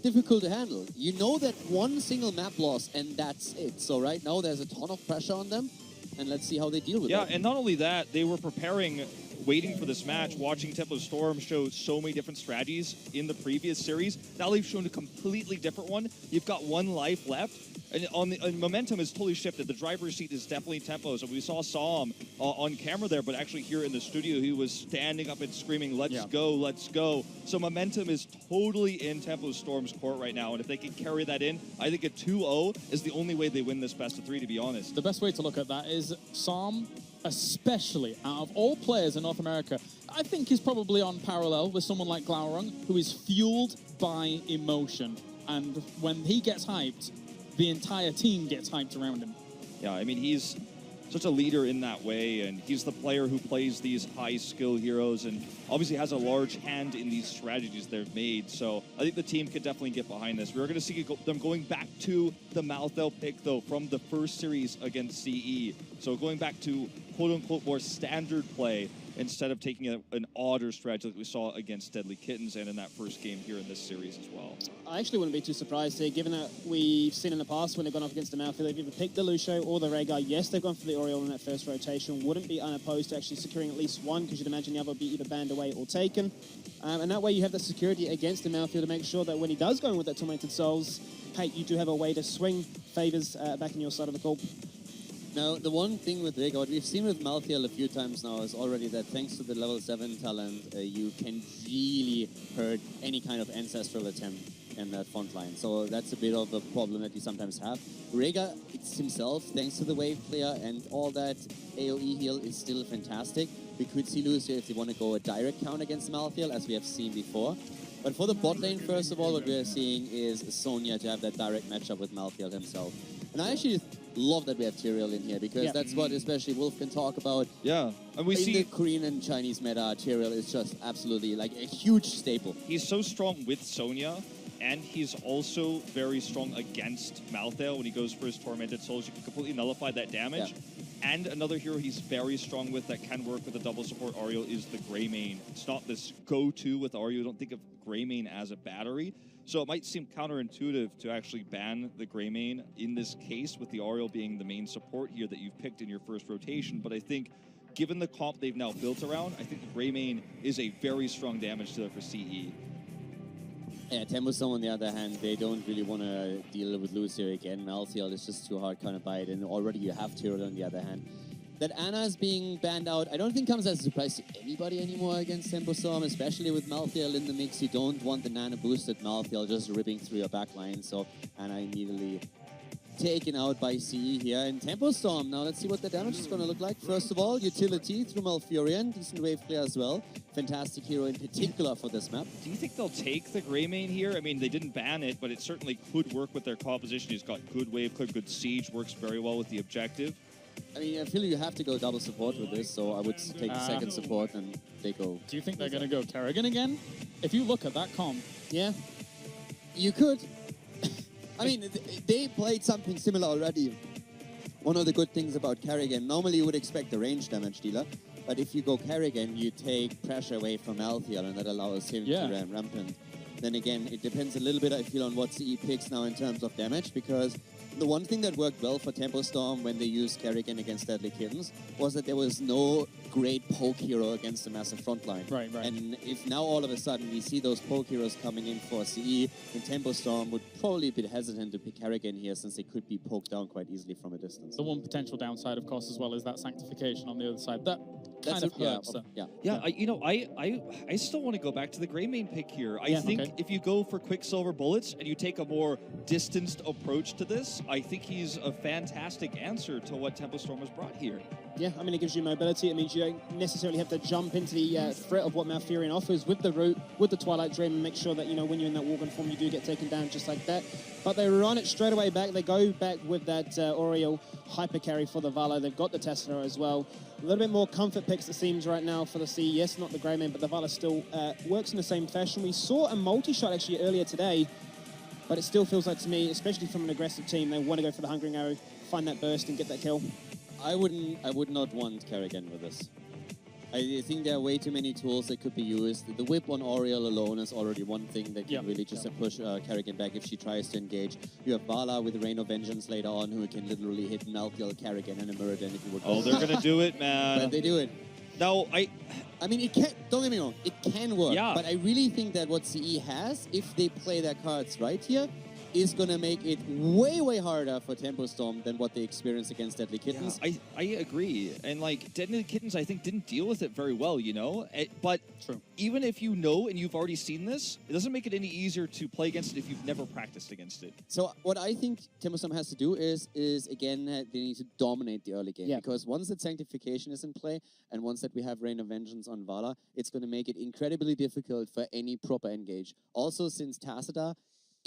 difficult to handle. You know that one single map loss and that's it. So right now there's a ton of pressure on them, and let's see how they deal with it. Yeah, and not only that, they were preparing, waiting for this match, watching Tempo Storm show so many different strategies in the previous series. Now they've shown a completely different one. You've got one life left, and momentum has totally shifted. The driver's seat is definitely Tempo. So we saw him on camera there, but actually here in the studio, he was standing up and screaming, let's go, let's go. So momentum is totally in Tempo Storm's court right now, and if they can carry that in, I think a 2-0 is the only way they win this best of 3, to be honest. The best way to look at that is Psalm, especially out of all players in North America, I think is probably on parallel with someone like Glaurung, who is fueled by emotion. And when he gets hyped, the entire team gets hyped around him. Yeah, I mean, he's such a leader in that way, and he's the player who plays these high-skill heroes and obviously has a large hand in these strategies they've made. So I think the team could definitely get behind this. We're going to see them going back to the Malthel pick, though, from the first series against CE. So going back to quote-unquote more standard play instead of taking an odder strategy like we saw against Deadly Kittens and in that first game here in this series as well. I actually wouldn't be too surprised here, given that we've seen in the past when they've gone up against the Malphite, they've either picked the Lucio or the Rhaegar. Yes, they've gone for the Oriole in that first rotation. Wouldn't be unopposed to actually securing at least one, because you'd imagine the other would be either banned away or taken. And that way you have that security against the Malphite to make sure that when he does go in with that Tormented Souls, hey, you do have a way to swing favors back in your side of the court. Now, the one thing with Rhaegar, what we've seen with Malthael a few times now is already that thanks to the level 7 talent, you can really hurt any kind of ancestral attempt in that front line. So that's a bit of a problem that you sometimes have. Rhaegar, it's himself, thanks to the wave player and all that AoE heal is still fantastic. We could see Lucio if they want to go a direct count against Malthael, as we have seen before. But for the bot lane, first of all, what we are seeing is Sonya to have that direct matchup with Malthael himself. And I actually love that we have Tyrael in here, because that's what especially Wolf can talk about. Yeah, and we see the Korean and Chinese meta, Tyrael is just absolutely like a huge staple. He's so strong with Sonya, and he's also very strong against Malthael when he goes for his Tormented Souls. You can completely nullify that damage. Yeah. And another hero he's very strong with that can work with a double support Ariel is the Greymane. It's not this go-to with Ariel. Don't think of Greymane as a battery. So it might seem counterintuitive to actually ban the Greymane in this case, with the Ariel being the main support here that you've picked in your first rotation. But I think given the comp they've now built around, I think the Greymane is a very strong damage dealer for CE. Yeah, Tempostorm on the other hand, they don't really want to deal with Lucio again. Malthael is just too hard kind of bite, and already you have Tyrell on the other hand. That Ana is being banned out, I don't think comes as a surprise to anybody anymore against Tempostorm, especially with Malthael in the mix. You don't want the nano boosted Malthael just ripping through your backline, so Ana immediately taken out by CE here. And Tempostorm, now let's see what the damage is going to look like. First of all, utility through Malfurion, decent wave clear as well. Fantastic hero in particular for this map. Do you think they'll take the Greymane here? I mean, they didn't ban it, but it certainly could work with their composition. He's got good wave clear, good siege, works very well with the objective. I mean, I feel you have to go double support with this, so I would take the second support and they go. Do you think they're going to go Kerrigan again? If you look at that comp. Yeah. You could. I mean, they played something similar already. One of the good things about Kerrigan, normally you would expect a range damage dealer, but if you go Kerrigan, you take pressure away from Malthael, and that allows him to ram rampant. Then again, it depends a little bit, I feel, on what CE picks now in terms of damage, because the one thing that worked well for Tempostorm when they used Kerrigan against Deadly Kittens was that there was no great poke hero against a massive frontline. Right. And if now all of a sudden we see those poke heroes coming in for CE, then Tempostorm would probably be hesitant to pick Kerrigan here since they could be poked down quite easily from a distance. The one potential downside, of course, as well, is that sanctification on the other side. That kind of hurts. I still want to go back to the Greymane pick here. I think if you go for Quicksilver bullets and you take a more distanced approach to this, I think he's a fantastic answer to what Tempostorm has brought here. Yeah, I mean, it gives you mobility. It means you don't necessarily have to jump into the threat of what Malfurion offers with the Root, with the Twilight Dream, and make sure that, when you're in that Worgen form, you do get taken down just like that. But they run it straight away back. They go back with that Oriole hyper carry for the Vala. They've got the Tesla as well. A little bit more comfort picks, it seems, right now for the C. Yes, not the Greymane, but the Vala still works in the same fashion. We saw a multi-shot actually earlier today, but it still feels like to me, especially from an aggressive team, they want to go for the Hungering Arrow, find that burst and get that kill. I would not want Kerrigan with this. I think there are way too many tools that could be used. The whip on Oriole alone is already one thing that can really just push Kerrigan back if she tries to engage. You have Vala with the Rain of Vengeance later on, who can literally hit Malthael, Kerrigan, and a Muradin if you would. Oh, they're going to do it, man. But they do it. No, I mean, it can. Don't get me wrong. It can work. Yeah. But I really think that what CE has, if they play their cards right here, is going to make it way, way harder for Tempostorm than what they experienced against Deadly Kittens. Yeah, I agree. And, Deadly Kittens, I think, didn't deal with it very well, But even if you know and you've already seen this, it doesn't make it any easier to play against it if you've never practiced against it. So what I think Tempostorm has to do is again, they need to dominate the early game. Yeah. Because once that Sanctification is in play, and once that we have Rain of Vengeance on Vala, it's going to make it incredibly difficult for any proper engage. Also, since Tacita,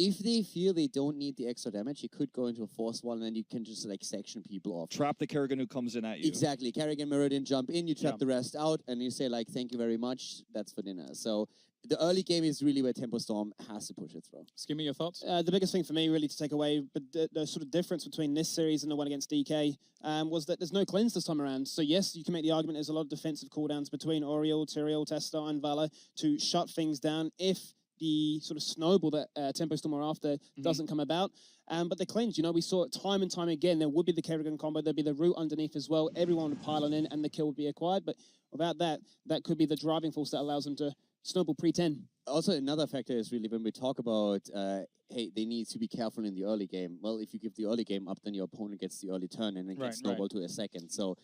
if they feel they don't need the extra damage, you could go into a force wall and then you can just section people off. Trap the Kerrigan who comes in at you. Exactly. Kerrigan, Muradin jump in, you trap the rest out, and you say thank you very much, that's for dinner. So the early game is really where Tempostorm has to push it through. Skimmy, your thoughts? The biggest thing for me really to take away, but the sort of difference between this series and the one against DK was that there's no cleanse this time around. So yes, you can make the argument there's a lot of defensive cooldowns between Oriole, Tyrael, Testa, and Vala to shut things down if the sort of snowball that Tempostorm are after doesn't come about. But the cleanse, we saw it time and time again. There would be the Kerrigan combo, there'd be the Root underneath as well. Everyone would pile on in and the kill would be acquired. But without that, that could be the driving force that allows them to snowball pre-10. Also, another factor is really when we talk about, hey, they need to be careful in the early game. Well, if you give the early game up, then your opponent gets the early turn and then gets snowballed to a second. So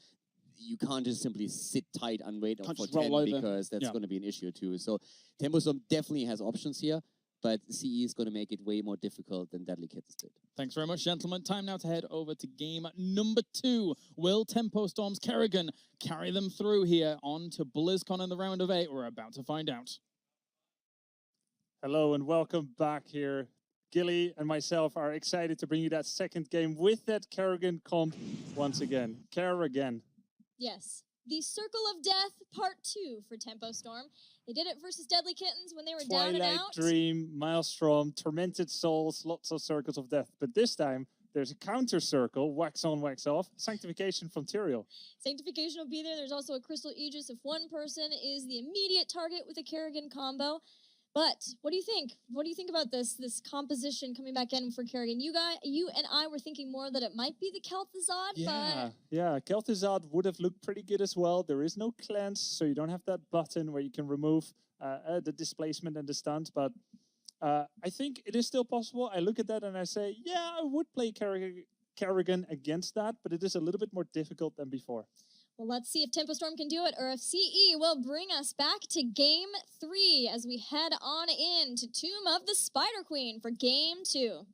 you can't just simply sit tight and wait for 10 because that's going to be an issue too. So Tempostorm definitely has options here, but CE is going to make it way more difficult than Deadly Kittens did. Thanks very much, gentlemen. Time now to head over to game number 2. Will Tempostorm's Kerrigan carry them through here on to Blizzcon in the round of 8? We're about to find out. Hello and welcome back here. Gilly and myself are excited to bring you that second game with that Kerrigan comp once again. Kerrigan. Yes. The Circle of Death Part 2 for Tempostorm. They did it versus Deadly Kittens when they were down and out. Twilight Dream, Maelstrom, Tormented Souls, lots of Circles of Death. But this time, there's a counter circle, wax on, wax off, Sanctification from Tyrael. Sanctification will be there. There's also a Crystal Aegis if one person is the immediate target with a Kerrigan combo. But what do you think? What do you think about this composition coming back in for Kerrigan? You and I were thinking more that it might be the Kel'Thuzad, Yeah, Kel'Thuzad would have looked pretty good as well. There is no cleanse, so you don't have that button where you can remove the displacement and the stuns, but I think it is still possible. I look at that and I say, yeah, I would play Kerrigan against that, but it is a little bit more difficult than before. Well, let's see if Tempo Storm can do it, or if CE will bring us back to Game 3 as we head on in to Tomb of the Spider Queen for Game 2.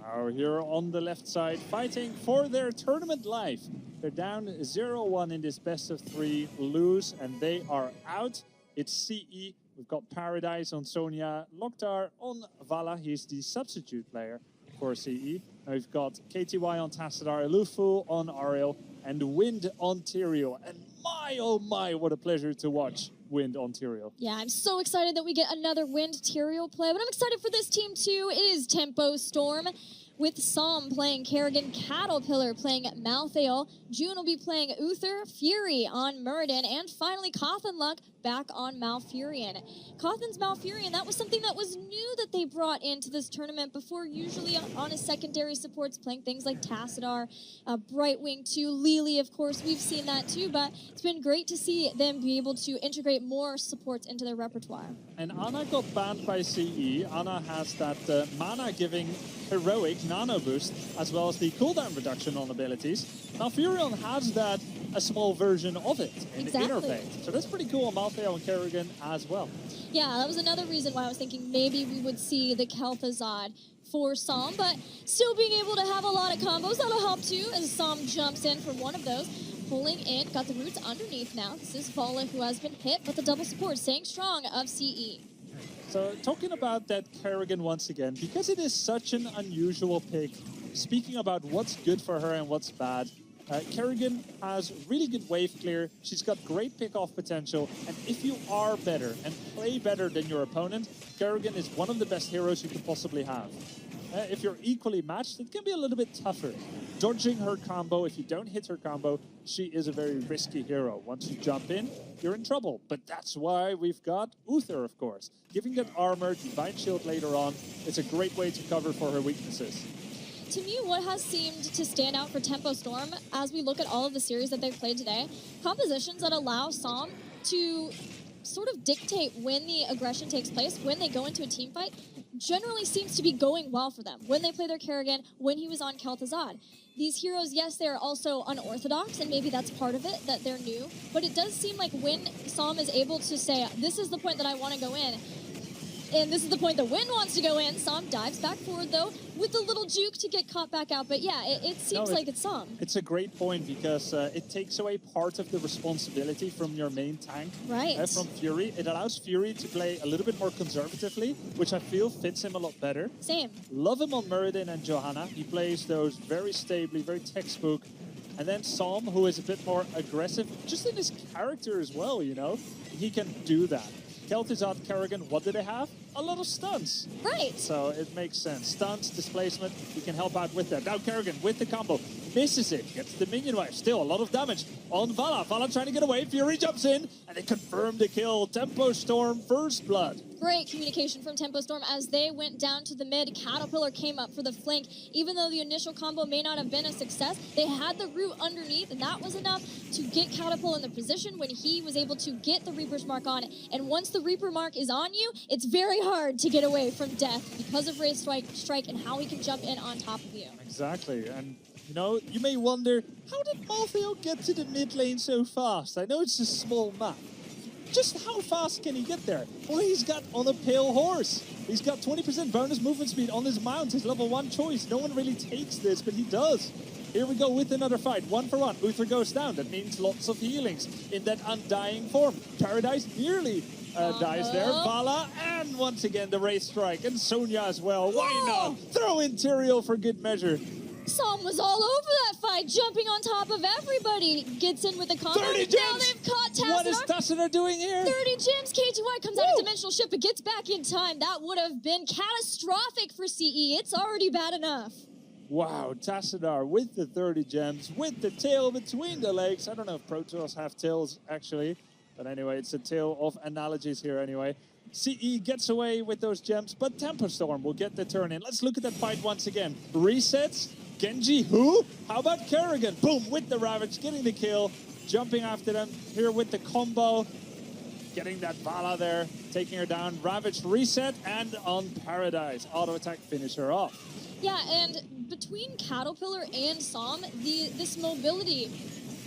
Our hero on the left side fighting for their tournament life. They're down 0-1 in this best of 3, lose, and they are out. It's CE. We've got Paradise on Sonya, Loktar on Vala. He's the substitute player for CE. Now we've got KTY on Tassadar, Elufu on Ariel, and Wind on Tyrael. And my, oh my, what a pleasure to watch Wind on Tyrael. Yeah, I'm so excited that we get another Wind Tyrael play, but I'm excited for this team too. It is Tempo Storm, with Psalm playing Kerrigan, Caterpillar playing Malthael, June will be playing Uther, Fury on Muradin, and finally Cawthon Luck back on Malfurion. Cawthon's Malfurion, that was something that was new that they brought into this tournament before, usually on his secondary supports, playing things like Tassadar, Brightwing too, Lily, of course, we've seen that too, but it's been great to see them be able to integrate more supports into their repertoire. And Ana got banned by CE. Ana has that mana-giving heroic nano boost, as well as the cooldown reduction on abilities. Malfurion has that, a small version of it in the interface. So that's pretty cool on Malthael and Kerrigan as well. Yeah, that was another reason why I was thinking maybe we would see the Kel'Thuzad for Psalm, but still being able to have a lot of combos, that'll help too, as Psalm jumps in for one of those. Pulling in, got the roots underneath now. This is Vala who has been hit, but the double support staying strong of CE. So talking about that Kerrigan once again, because it is such an unusual pick, speaking about what's good for her and what's bad, Kerrigan has really good wave clear, she's got great pick-off potential, and if you are better and play better than your opponent, Kerrigan is one of the best heroes you could possibly have. If you're equally matched, it can be a little bit tougher. Dodging her combo, if you don't hit her combo, she is a very risky hero. Once you jump in, you're in trouble. But that's why we've got Uther, of course. Giving that armor, Divine Shield later on, it's a great way to cover for her weaknesses. To me, what has seemed to stand out for Tempo Storm, as we look at all of the series that they've played today, compositions that allow Psalm to sort of dictate when the aggression takes place, when they go into a team fight, generally seems to be going well for them. When they play their Kerrigan, when he was on Kel'Thuzad. These heroes, yes, they're also unorthodox, and maybe that's part of it, that they're new, but it does seem like when Psalm is able to say, this is the point that I want to go in, and this is the point that Wind wants to go in, Psalm dives back forward, though, with a little juke to get caught back out. But yeah, it seems like it's Psalm. It's a great point, because it takes away part of the responsibility from your main tank. Right. From Fury. It allows Fury to play a little bit more conservatively, which I feel fits him a lot better. Same. Love him on Muradin and Johanna. He plays those very stably, very textbook. And then Psalm, who is a bit more aggressive, just in his character as well, you know? He can do that. Kel'Thuzad, Kerrigan, what do they have? A lot of stunts. Right. So it makes sense. Stunts, displacement, he can help out with that. Now Kerrigan with the combo. Misses it. Gets the minion wave. Still a lot of damage on Vala. Vala trying to get away. Fury jumps in. And they confirm the kill. Tempo Storm, first blood. Great communication from Tempo Storm as they went down to the mid. Caterpillar came up for the flank. Even though the initial combo may not have been a success, they had the root underneath, and that was enough to get Caterpillar in the position when he was able to get the Reaper's Mark on it. And once the Reaper Mark is on you, it's very hard to get away from death because of Ray's strike and how he can jump in on top of you. Exactly. And you know, you may wonder, how did Malthael get to the mid lane so fast? I know it's a small map. Just how fast can he get there? Well, he's got on a pale horse. He's got 20% bonus movement speed on his mount, his level 1 choice. No one really takes this, but he does. Here we go with another fight. 1 for 1. Uther goes down. That means lots of healings in that undying form. Paradise nearly dies there. Vala, and once again the Wraith Strike. And Sonya as well. Why not? Throw in Tyrael for good measure. Psalm was all over that fight, jumping on top of everybody. Gets in with the combo. 30 Now gems! they've caught Tassadar. What is Tassadar doing here? 30 gems. KTY comes out of Dimensional Shift, but gets back in time. That would have been catastrophic for CE. It's already bad enough. Wow, Tassadar with the 30 gems, with the tail between the legs. I don't know if Pro Tours have tails, actually. But anyway, it's a tale of analogies here anyway. CE gets away with those gems, but Tempo Storm will get the turn in. Let's look at that fight once again. Resets. Genji, who? How about Kerrigan? Boom, with the Ravage, getting the kill. Jumping after them here with the combo. Getting that Vala there, taking her down. Ravage reset, and on Paradise. Auto attack finish her off. Yeah, and between Caterpillar and Psalm, this mobility,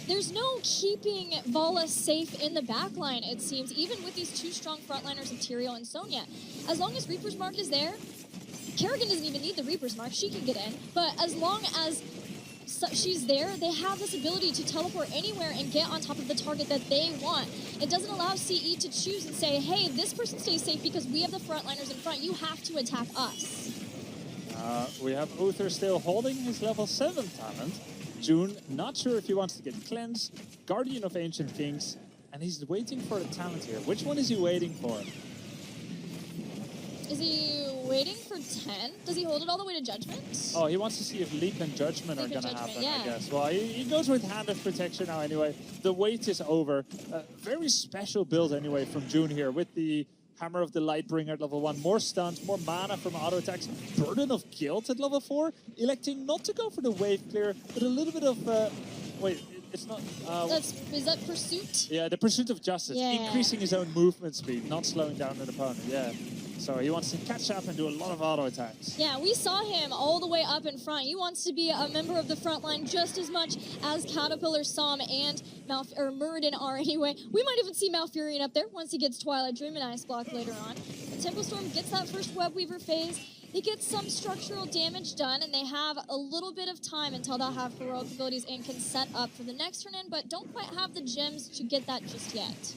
there's no keeping Vala safe in the backline, it seems, even with these two strong frontliners of Tyrael and Sonya. As long as Reaper's Mark is there, Kerrigan doesn't even need the Reaper's Mark, she can get in. But as long as she's there, they have this ability to teleport anywhere and get on top of the target that they want. It doesn't allow CE to choose and say, hey, this person stays safe because we have the frontliners in front, you have to attack us. We have Uther still holding his level 7 talent. June, not sure if he wants to get cleansed. Guardian of Ancient Kings. And he's waiting for a talent here. Which one is he waiting for? Is he waiting for 10? Does he hold it all the way to Judgment? Oh, he wants to see if Leap and Judgment are going to happen, yeah. I guess. Well, he goes with Hand of Protection now anyway. The wait is over. Very special build anyway from June here with the Hammer of the Lightbringer at level 1. More stuns, more mana from auto attacks. Burden of Guilt at level 4. Electing not to go for the wave clear, but a little bit of... wait, it's not... Is that Pursuit? Yeah, the Pursuit of Justice. Yeah. Increasing his own movement speed, not slowing down an opponent, yeah. So he wants to catch up and do a lot of auto attacks. Yeah, we saw him all the way up in front. He wants to be a member of the front line just as much as Caterpillar, Psalm, and Muradin are anyway. We might even see Malfurion up there once he gets Twilight Dream and Ice Block later on. But Tempo Storm gets that first Web Weaver phase. They get some structural damage done, and they have a little bit of time until they'll have heroic abilities and can set up for the next turn in, but don't quite have the gems to get that just yet.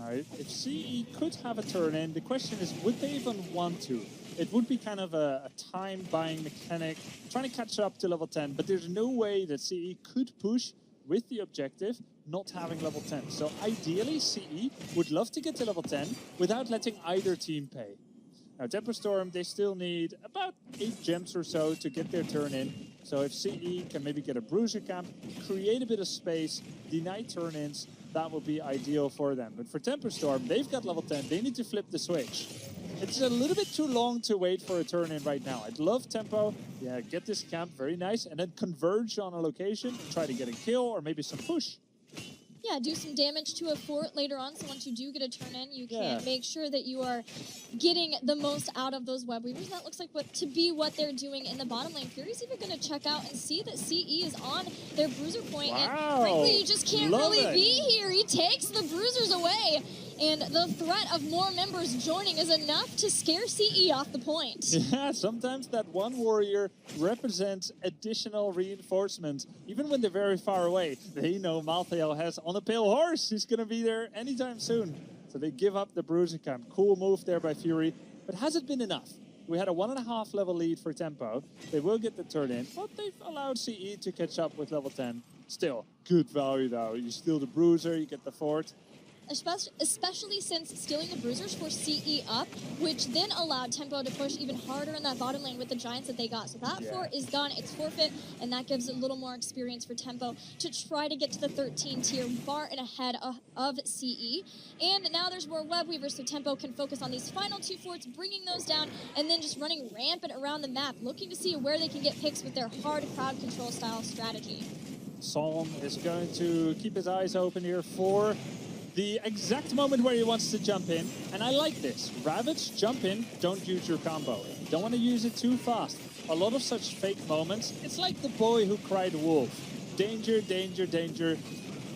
All right, if CE could have a turn in, the question is, would they even want to? It would be kind of a time-buying mechanic, trying to catch up to level 10, but there's no way that CE could push with the objective not having level 10. So ideally, CE would love to get to level 10 without letting either team pay. Now, Tempo Storm, they still need about 8 gems or so to get their turn in. So if CE can maybe get a Bruiser Camp, create a bit of space, deny turn-ins, that would be ideal for them. But for Tempo Storm, they've got level 10. They need to flip the switch. It's a little bit too long to wait for a turn-in right now. I'd love Tempo. Yeah, get this camp, very nice. And then converge on a location, try to get a kill or maybe some push. Yeah, do some damage to a fort later on, so once you do get a turn in, you can make sure that you are getting the most out of those Web Weavers. That looks like what they're doing in the bottom lane. Fury's even going to check out and see that CE is on their bruiser point, and frankly, you just can't be here. He takes the bruisers away, and the threat of more members joining is enough to scare CE off the point. Yeah, sometimes that one warrior represents additional reinforcement. Even when they're very far away, they know Malthael has on a pale horse. He's going to be there anytime soon. So they give up the bruiser camp. Cool move there by Fury. But has it been enough? We had a 1.5 level lead for Tempo. They will get the turn in, but they've allowed CE to catch up with level 10. Still, good value though. You steal the bruiser, you get the fort. Especially since stealing the bruisers for CE up, which then allowed Tempo to push even harder in that bottom lane with the giants that they got. So that fort is gone, it's forfeit, and that gives a little more experience for Tempo to try to get to the 13 tier, far and ahead of CE. And now there's more Web Weavers, so Tempo can focus on these final 2 forts, bringing those down, and then just running rampant around the map, looking to see where they can get picks with their hard crowd control style strategy. Psalm is going to keep his eyes open here for the exact moment where he wants to jump in, and I like this. Ravage, jump in, don't use your combo. Don't want to use it too fast. A lot of such fake moments, it's like the boy who cried wolf. Danger, danger, danger.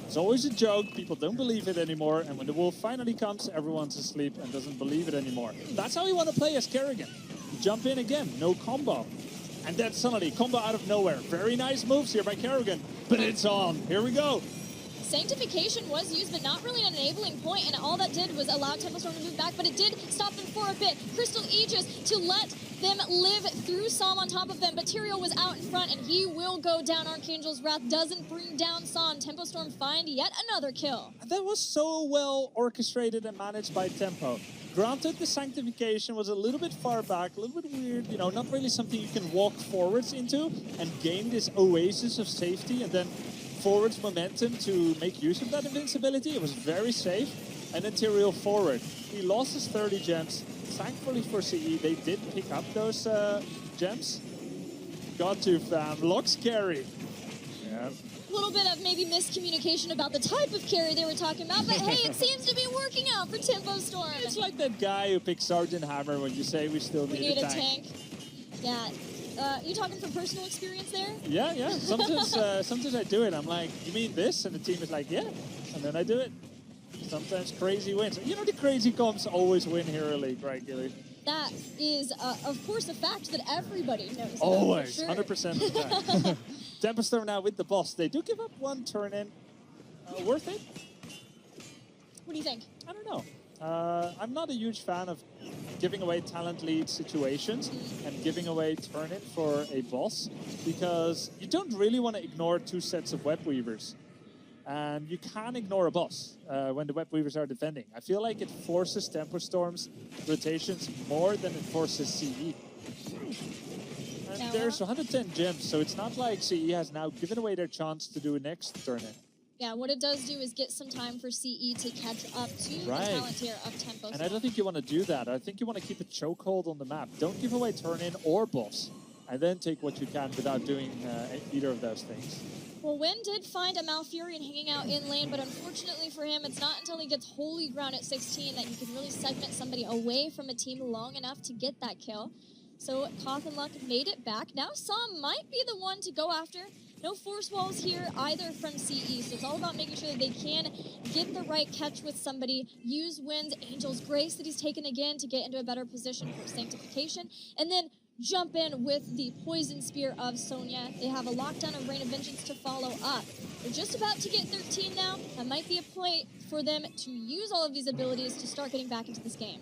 It's always a joke, people don't believe it anymore, and when the wolf finally comes, everyone's asleep and doesn't believe it anymore. That's how you want to play as Kerrigan. Jump in again, no combo. And then suddenly, combo out of nowhere. Very nice moves here by Kerrigan, but it's on. Here we go. Sanctification was used, but not really an enabling point, and all that did was allow Tempo Storm to move back, but it did stop them for a bit. Crystal Aegis to let them live through Psalm on top of them, but Tyrael was out in front, and he will go down. Archangel's Wrath doesn't bring down Psalm. Tempo Storm find yet another kill. That was so well orchestrated and managed by Tempo. Granted, the Sanctification was a little bit far back, a little bit weird, you know, not really something you can walk forwards into and gain this oasis of safety and then forwards momentum to make use of that invincibility. It was very safe. And then Tyrael forward. He lost his 30 gems. Thankfully for CE, they did pick up those gems. Got to fam. Locks carry. Yeah. A little bit of maybe miscommunication about the type of carry they were talking about, but hey, it seems to be working out for Tempo Storm. It's like that guy who picked Sergeant Hammer when you say we still need a tank. Yeah. You talking from personal experience there? Yeah, yeah. Sometimes I do it. I'm like, you mean this? And the team is like, yeah. And then I do it. Sometimes crazy wins. You know, the crazy comps always win Hero League regularly. That is, of course, a fact that everybody knows. Always, sure. 100% of the time. Tempo Storm now with the boss. They do give up one turn in. Worth it? What do you think? I don't know. I'm not a huge fan of giving away talent lead situations and giving away turn in for a boss because you don't really want to ignore 2 sets of web weavers. And you can't ignore a boss when the web weavers are defending. I feel like it forces Tempo Storm's rotations more than it forces CE. And there's 110 gems, so it's not like CE has now given away their chance to do a next turn in. Yeah, what it does do is get some time for CE to catch up to the talent tier of Tempo Storm. And I don't think you want to do that. I think you want to keep a chokehold on the map. Don't give away turn in or boss, and then take what you can without doing either of those things. Well, Wynn did find a Malfurion hanging out in lane, but unfortunately for him, it's not until he gets Holy Ground at 16 that you can really segment somebody away from a team long enough to get that kill. So Koth and Luck made it back. Now Psalm might be the one to go after. No force walls here either from CE, so it's all about making sure that they can get the right catch with somebody, use Wynn's Angel's Grace that he's taken again to get into a better position for Sanctification, and then jump in with the Poison Spear of Sonya. They have a lockdown of Rain of Vengeance to follow up. They're just about to get 13 now. That might be a point for them to use all of these abilities to start getting back into this game.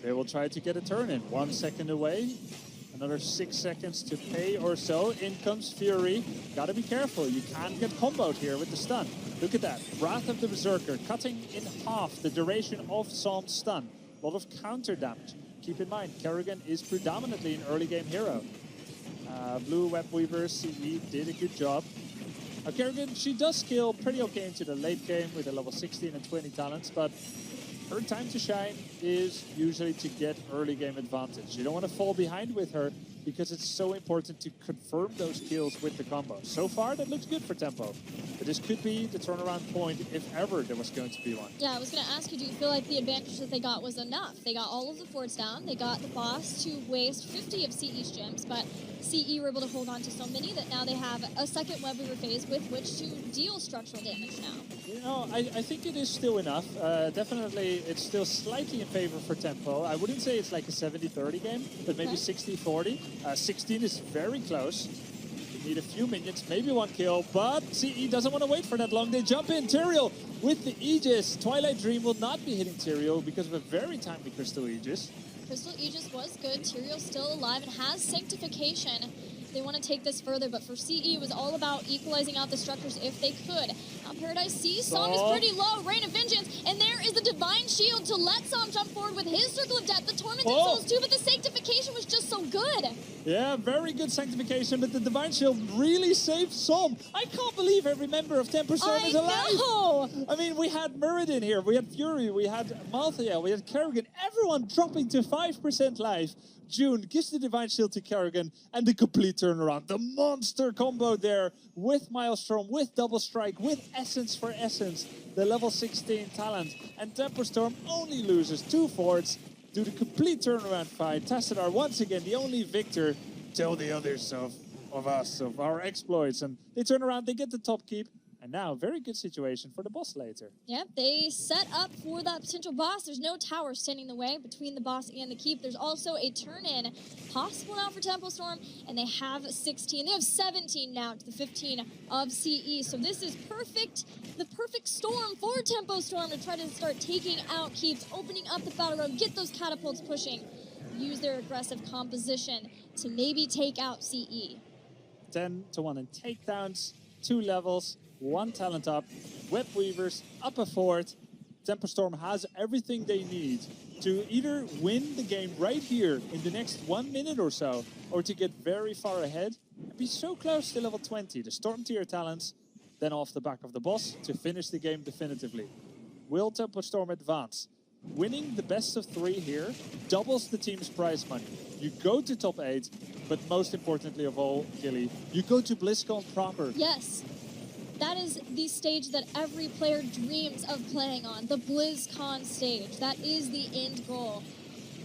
They will try to get a turn in. 1 second away. Another 6 seconds to pay or so. In comes Fury. Gotta be careful. You can't get comboed here with the stun. Look at that. Wrath of the Berserker cutting in half the duration of Psalm's stun. A lot of counter damage. Keep in mind, Kerrigan is predominantly an early game hero. Blue Web Weaver CE did a good job. Kerrigan, she does scale pretty okay into the late game with a level 16 and 20 talents, but her time to shine is usually to get early game advantage. You don't want to fall behind with her because it's so important to confirm those kills with the combo. So far, that looks good for Tempo. But this could be the turnaround point if ever there was going to be one. Yeah, I was going to ask you, do you feel like the advantage that they got was enough? They got all of the forts down. They got the boss to waste 50 of CE's gems, but CE were able to hold on to so many that now they have a second Web Weaver phase with which to deal structural damage now. You know, I think it is still enough. Definitely, it's still slightly in favor for Tempo. I wouldn't say it's like a 70-30 game, but maybe 60-40. 16 is very close. You need a few minions, maybe one kill, but CE doesn't want to wait for that long. They jump in. Tyrael with the Aegis. Twilight Dream will not be hitting Tyrael because of a very timely Crystal Aegis. Crystal Aegis was good. Tyrael's still alive and has Sanctification. They want to take this further, but for CE, it was all about equalizing out the structures if they could. Now, Paradise C, Psalm is pretty low. Rain of Vengeance, and there is the Divine Shield to let Psalm jump forward with his Circle of Death. The Tormented Souls too, but the Sanctification was just so good. Yeah, very good Sanctification, but the Divine Shield really saved Psalm. I can't believe every member of Tempo Storm is alive. Know. I mean, we had Muradin here, we had Fury, we had Malthael, we had Kerrigan, everyone dropping to 5% life. June gives the Divine Shield to Kerrigan and the complete turnaround. The monster combo there with Maelstrom, with Double Strike, with Essence for Essence, the level 16 talent. And Tempo Storm only loses 2 forts to the complete turnaround fight. Tassadar once again the only victor. Tell the others of us, of our exploits. And they turn around, they get the top keep, and And now, very good situation for the boss later. Yep, they set up for that potential boss. There's no tower standing in the way between the boss and the keep. There's also a turn-in possible now for Tempo Storm, and they have 16. They have 17 now to the 15 of CE. So this is perfect, the perfect storm for Tempo Storm to try to start taking out keeps, opening up the battle road, get those catapults pushing, use their aggressive composition to maybe take out CE. 10-1 in takedowns, 2 levels, 1 talent up, Web Weavers up a fort. Tempo Storm has everything they need to either win the game right here in the next 1 minute or so, or to get very far ahead and be so close to level 20. The Storm tier talents, then off the back of the boss to finish the game definitively. Will Tempo Storm advance? Winning the best of 3 here doubles the team's prize money. You go to top 8, but most importantly of all, Gilly, you go to Blizzcon proper. Yes. That is the stage that every player dreams of playing on, the BlizzCon stage. That is the end goal.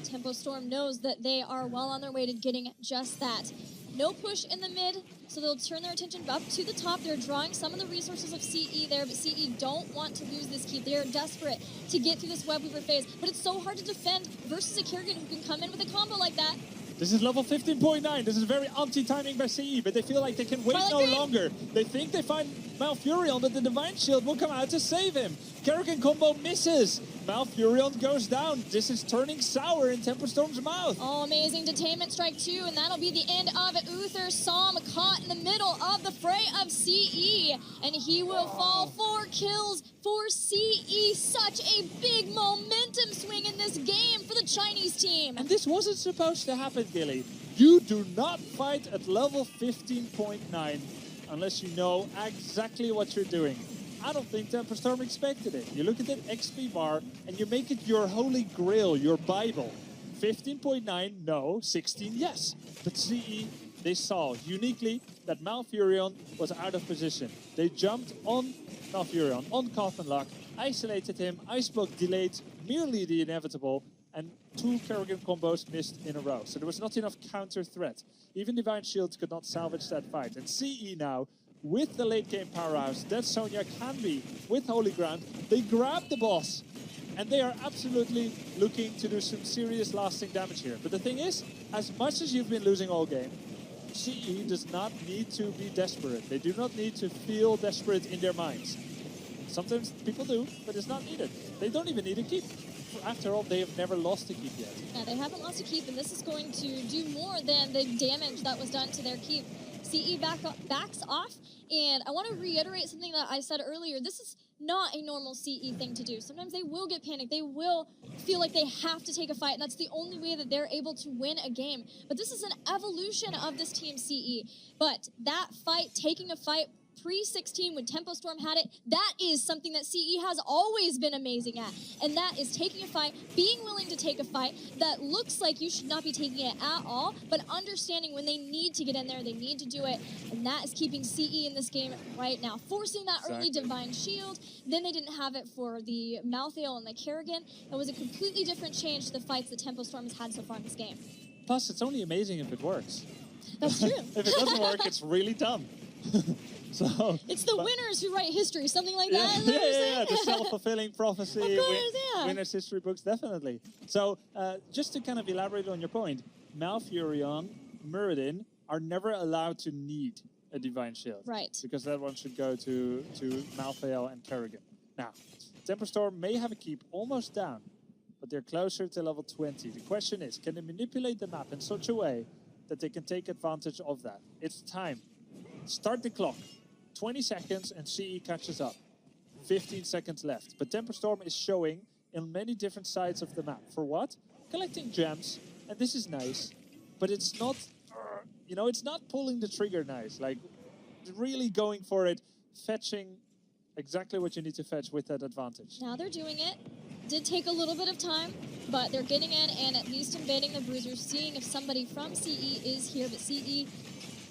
Tempo Storm knows that they are well on their way to getting just that. No push in the mid, so they'll turn their attention up to the top. They're drawing some of the resources of CE there, but CE don't want to lose this keep. They are desperate to get through this Web Weaver phase, but it's so hard to defend versus a Kerrigan who can come in with a combo like that. This is level 15.9. This is very anti-timing by CE, but they feel like they can wait no longer. They think they find Malfurion, but the Divine Shield will come out to save him. Kerrigan combo misses. Malfurion goes down. This is turning sour in Tempo Storm's mouth. Oh, amazing detainment strike 2, and that'll be the end of Uther. Psalm caught in the middle of the fray of CE, and he will fall. 4 kills for CE. Such a big momentum swing in this game for the Chinese team. And this wasn't supposed to happen, Gilly. You do not fight at level 15.9 unless you know exactly what you're doing. I don't think Tempo Storm expected it. You look at that XP bar and you make it your holy grail, your Bible. 15.9, no. 16, yes. But CE, they saw uniquely that Malfurion was out of position. They jumped on Malfurion, on Coffin Lock, isolated him, Ice Block delayed merely the inevitable, and 2 Kerrigan combos missed in a row. So there was not enough counter threat. Even Divine Shields could not salvage that fight. And CE now, with the late game powerhouse that Sonya can be with Holy Ground, they grab the boss. And they are absolutely looking to do some serious lasting damage here. But the thing is, as much as you've been losing all game, CE does not need to be desperate. They do not need to feel desperate in their minds. Sometimes people do, but it's not needed. They don't even need a keep. After all, they have never lost a keep yet. Yeah, they haven't lost a keep, and this is going to do more than the damage that was done to their keep. CE backs off, and I want to reiterate something that I said earlier. This is not a normal CE thing to do. Sometimes they will get panicked. They will feel like they have to take a fight, and that's the only way that they're able to win a game. But this is an evolution of this team CE. But that fight, taking a fight, pre-16 when Tempo Storm had it, that is something that CE has always been amazing at. And that is taking a fight, being willing to take a fight that looks like you should not be taking it at all, but understanding when they need to get in there, they need to do it. And that is keeping CE in this game right now. Forcing that early Divine Shield, then they didn't have it for the Malthael and the Kerrigan. It was a completely different change to the fights that Tempo Storm has had so far in this game. Plus, it's only amazing if it works. That's true. If it doesn't work, it's really dumb. So it's the winners who write history, something like that. Yeah, the self-fulfilling prophecy. Of course, yeah. Winners' history books, definitely. So just to kind of elaborate on your point, Malfurion, Muradin are never allowed to need a Divine Shield. Right. Because that one should go to Malthael and Kerrigan. Now, Tempo Storm may have a keep almost down, but they're closer to level 20. The question is, can they manipulate the map in such a way that they can take advantage of that? It's time. Start the clock. 20 seconds and CE catches up. 15 seconds left. But Tempo Storm is showing in many different sides of the map. For what? Collecting gems. And this is nice. But it's not, it's not pulling the trigger nice. Like, really going for it. Fetching exactly what you need to fetch with that advantage. Now they're doing it. Did take a little bit of time, but they're getting in and at least invading the bruisers, seeing if somebody from CE is here, but CE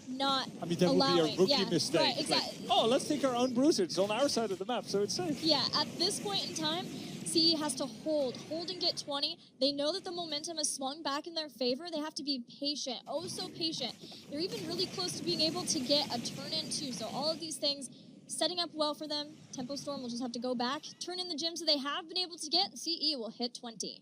not that allowing. Would be a rookie mistake. Right, exactly. Like, oh, let's take our own bruiser. It's on our side of the map, so it's safe. Yeah, at this point in time, CE has to hold and get 20. They know that the momentum has swung back in their favor. They have to be patient, oh so patient. They're even really close to being able to get a turn in too. So all of these things, setting up well for them. Tempo Storm will just have to go back, turn in the gems that they have been able to get, and CE will hit 20.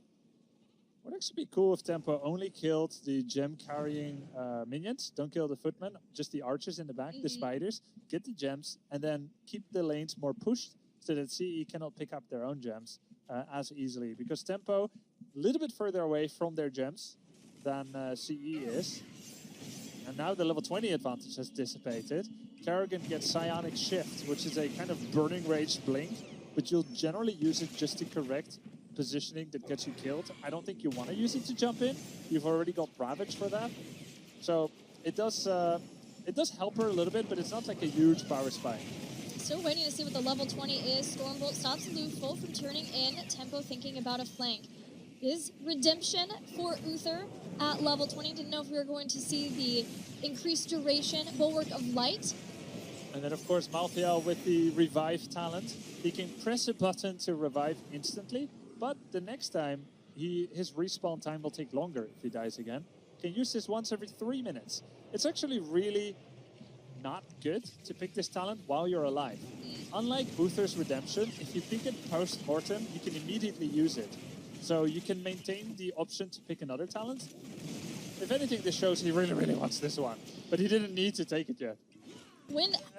Would actually be cool if Tempo only killed the gem carrying minions. Don't kill the footmen, just the archers in the back, the spiders. Get the gems, and then keep the lanes more pushed so that CE cannot pick up their own gems as easily. Because Tempo, a little bit further away from their gems than CE is. And now the level 20 advantage has dissipated. Kerrigan gets Psionic Shift, which is a kind of Burning Rage blink, but you'll generally use it just to correct positioning that gets you killed. I don't think you want to use it to jump in. You've already got Ravage for that. So it does help her a little bit, but it's not like a huge power spike. Still waiting to see what the level 20 is. Stormbolt stops Luful from turning in. Tempo thinking about a flank. Is redemption for Uther at level 20. Didn't know if we were going to see the increased duration. Bulwark of Light. And then, of course, Malthael with the revive talent. He can press a button to revive instantly, but the next time, his respawn time will take longer if he dies again. Can use this once every 3 minutes. It's actually really not good to pick this talent while you're alive. Unlike Uther's Redemption, if you pick it post-mortem, you can immediately use it. So you can maintain the option to pick another talent. If anything, this shows he really, really wants this one. But he didn't need to take it yet.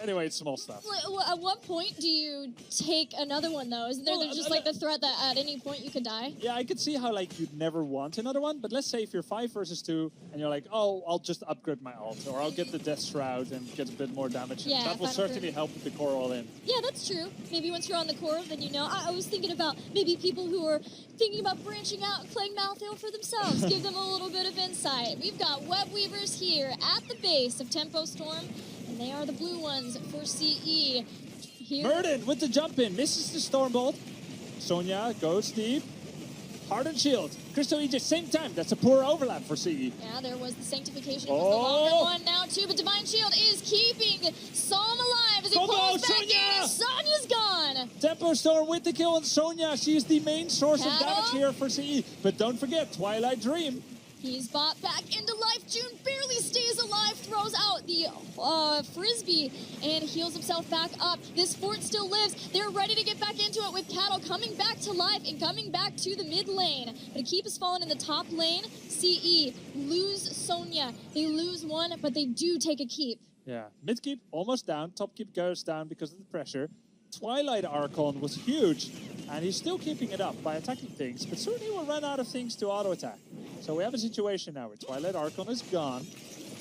Anyway, it's small stuff. At what point do you take another one, though? Isn't there just like the threat that at any point you could die? Yeah, I could see how like you'd never want another one, but let's say if you're 5 versus 2 and you're like, oh, I'll just upgrade my ult, or I'll get the Death Shroud and get a bit more damage. Yeah, that will certainly help with the core all in. Yeah, that's true. Maybe once you're on the core, then you know. I was thinking about maybe people who are thinking about branching out and playing Malthael for themselves. Give them a little bit of insight. We've got Web Weavers here at the base of Tempo Storm. And they are the blue ones for CE. Here. Murden with the jump in, misses the Stormbolt. Sonya goes deep. Hardened Shield. Crystal Aegis, same time. That's a poor overlap for CE. Yeah, there was the Sanctification. It was the longer one now, too. But Divine Shield is keeping Psalm alive as he pulls back in. Sonya's gone. Tempo Storm with the kill on Sonya. She is the main source of damage here for CE. But don't forget, Twilight Dream. He's bought back into life. June barely stays alive, throws out the Frisbee, and heals himself back up. This fort still lives. They're ready to get back into it with Cattle coming back to life and coming back to the mid lane. But a keep has fallen in the top lane. CE lose Sonya. They lose one, but they do take a keep. Yeah, mid keep almost down. Top keep goes down because of the pressure. Twilight Archon was huge, and he's still keeping it up by attacking things, but soon he will run out of things to auto-attack. So we have a situation now where Twilight Archon is gone.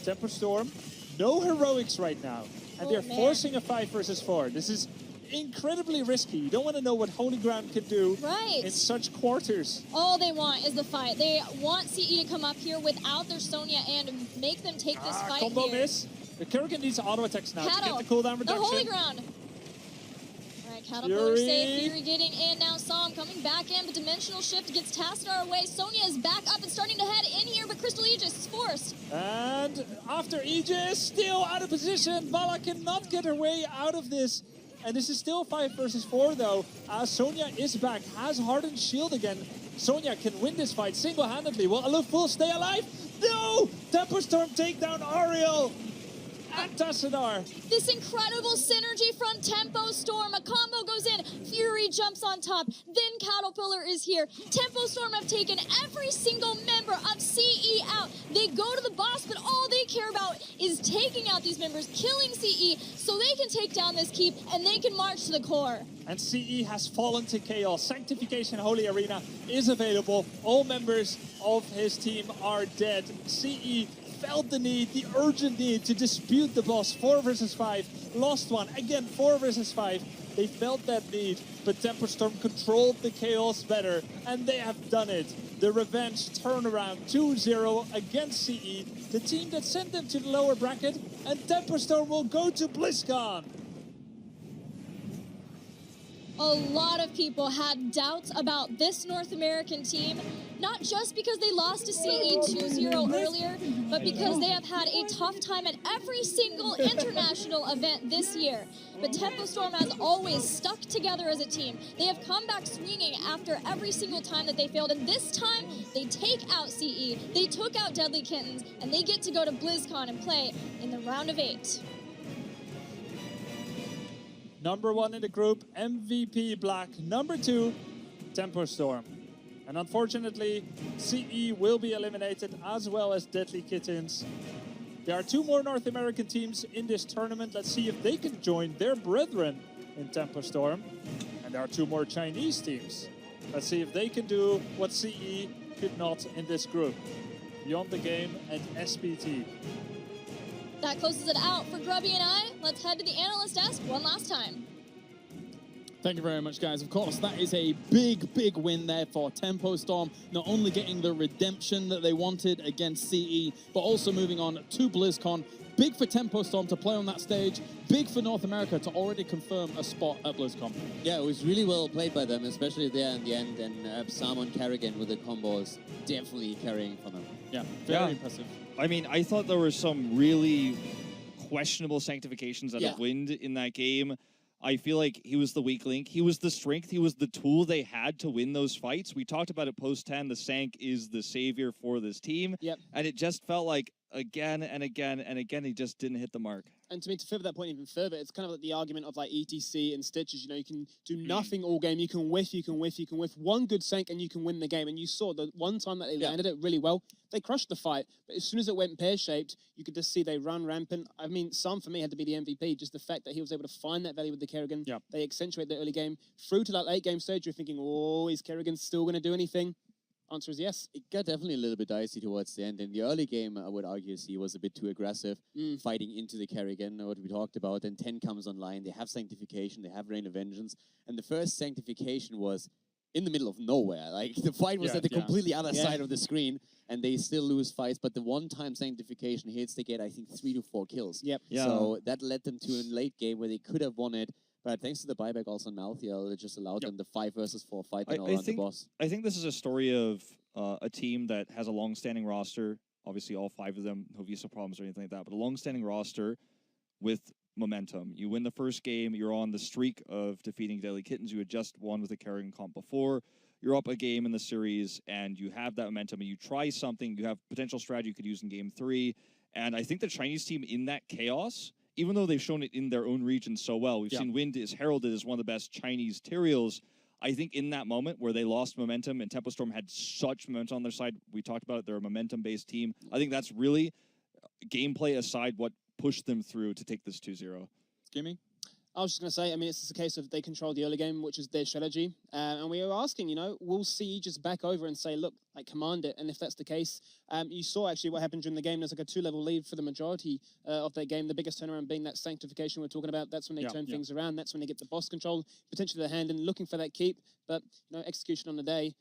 Tempo Storm, no heroics right now, and they're forcing a 5 versus 4. This is incredibly risky. You don't want to know what Holy Ground can do in such quarters. All they want is the fight. They want CE to come up here without their Sonya and make them take this fight combo here. miss. The Kerrigan needs auto-attacks now Cattle, to get the cooldown reduction. The Holy Ground. Caterpillar safe, Fury getting in now, Psalm coming back in, but Dimensional Shift gets Tassadar away. Sonya is back up and starting to head in here, but Crystal Aegis is forced. And after Aegis, still out of position. Vala cannot get her way out of this. And this is still 5 versus 4 though, as Sonya is back, has Hardened Shield again. Sonya can win this fight single-handedly. Will Luful stay alive? No! Tempo Storm take down Ariel. And Tassadar. This incredible synergy from Tempo Storm. A combo goes in. Fury jumps on top. Then Caterpillar is here. Tempo Storm have taken every single member of CE out. They go to the boss, but all they care about is taking out these members, killing CE, so they can take down this keep and they can march to the core. And CE has fallen to chaos. Sanctification Holy Arena is available. All members of his team are dead. CE felt the need, the urgent need to dispute the boss. 4 versus 5, lost one. Again, 4 versus 5. They felt that need, but Tempo Storm controlled the chaos better, and they have done it. The revenge turnaround 2-0 against CE, the team that sent them to the lower bracket, and Tempo Storm will go to Blizzcon. A lot of people had doubts about this North American team, not just because they lost to CE 2-0 earlier, but because they have had a tough time at every single international event this year. But Tempo Storm has always stuck together as a team. They have come back swinging after every single time that they failed, and this time they take out CE, they took out Deadly Kittens, and they get to go to Blizzcon and play in the round of 8. Number 1 in the group, MVP Black. Number 2, Tempo Storm. And unfortunately, CE will be eliminated, as well as Deadly Kittens. There are 2 more North American teams in this tournament. Let's see if they can join their brethren in Tempo Storm. And there are 2 more Chinese teams. Let's see if they can do what CE could not in this group. Beyond the Game and SPT. That closes it out for Grubby and I. Let's head to the analyst desk one last time. Thank you very much, guys. Of course, that is a big, big win there for Tempo Storm. Not only getting the redemption that they wanted against CE, but also moving on to BlizzCon. Big for Tempo Storm to play on that stage. Big for North America to already confirm a spot at BlizzCon. Yeah, it was really well played by them, especially there in the end. And Salmon Carrigan with the combos definitely carrying for them. Yeah, very impressive. I mean, I thought there were some really questionable sanctifications out of Wind in that game. I feel like he was the weak link. He was the strength. He was the tool they had to win those fights. We talked about it post-10. The Sank is the savior for this team. Yep. And it just felt like again and again and again, he just didn't hit the mark. And to me, to further that point even further, it's kind of like the argument of like ETC and Stitches. You know, you can do nothing all game. You can whiff, you can whiff, you can whiff. One good Sank and you can win the game. And you saw the one time that they landed it really well, they crushed the fight. But as soon as it went pear-shaped, you could just see they run rampant. I mean, Sam for me had to be the MVP. Just the fact that he was able to find that value with the Kerrigan. Yep. They accentuate the early game. Through to that late game stage, you're thinking, oh, is Kerrigan still going to do anything? Answer is yes. It got definitely a little bit dicey towards the end. In the early game, I would argue he was a bit too aggressive, fighting into the Kerrigan, what we talked about. Then 10 comes online. They have Sanctification. They have Rain of Vengeance. And the first Sanctification was in the middle of nowhere. Like, the fight was at the completely other side of the screen, and they still lose fights. But the one-time Sanctification hits, they get, I think, 3 to 4 kills. Yep. Yeah. So that led them to a late game where they could have won it. But thanks to the buyback also on Malthiel, it just allowed them the 5 versus 4 fight and all around the boss. I think this is a story of a team that has a long-standing roster. Obviously, all 5 of them, no visa problems or anything like that, but a long-standing roster with momentum. You win the first game, you're on the streak of defeating Deadly Kittens. You had just won with the Kerrigan comp before. You're up a game in the series, and you have that momentum, and you try something. You have potential strategy you could use in game 3. And I think the Chinese team in that chaos, even though they've shown it in their own region so well, we've seen Wind is heralded as one of the best Chinese Tyraels. I think in that moment where they lost momentum and Tempo Storm had such momentum on their side, we talked about it, they're a momentum-based team. I think that's really, gameplay aside, what pushed them through to take this 2-0. Gimme? I was just going to say, I mean, it's just a case of they control the early game, which is their strategy. And we were asking, you know, will CE just back over and say, look, like, command it? And if that's the case, you saw actually what happened during the game. There's like a 2-level lead for the majority of that game. The biggest turnaround being that Sanctification we're talking about. That's when they turn things around. That's when they get the boss control, potentially their hand in, looking for that keep. But, you know, execution on the day.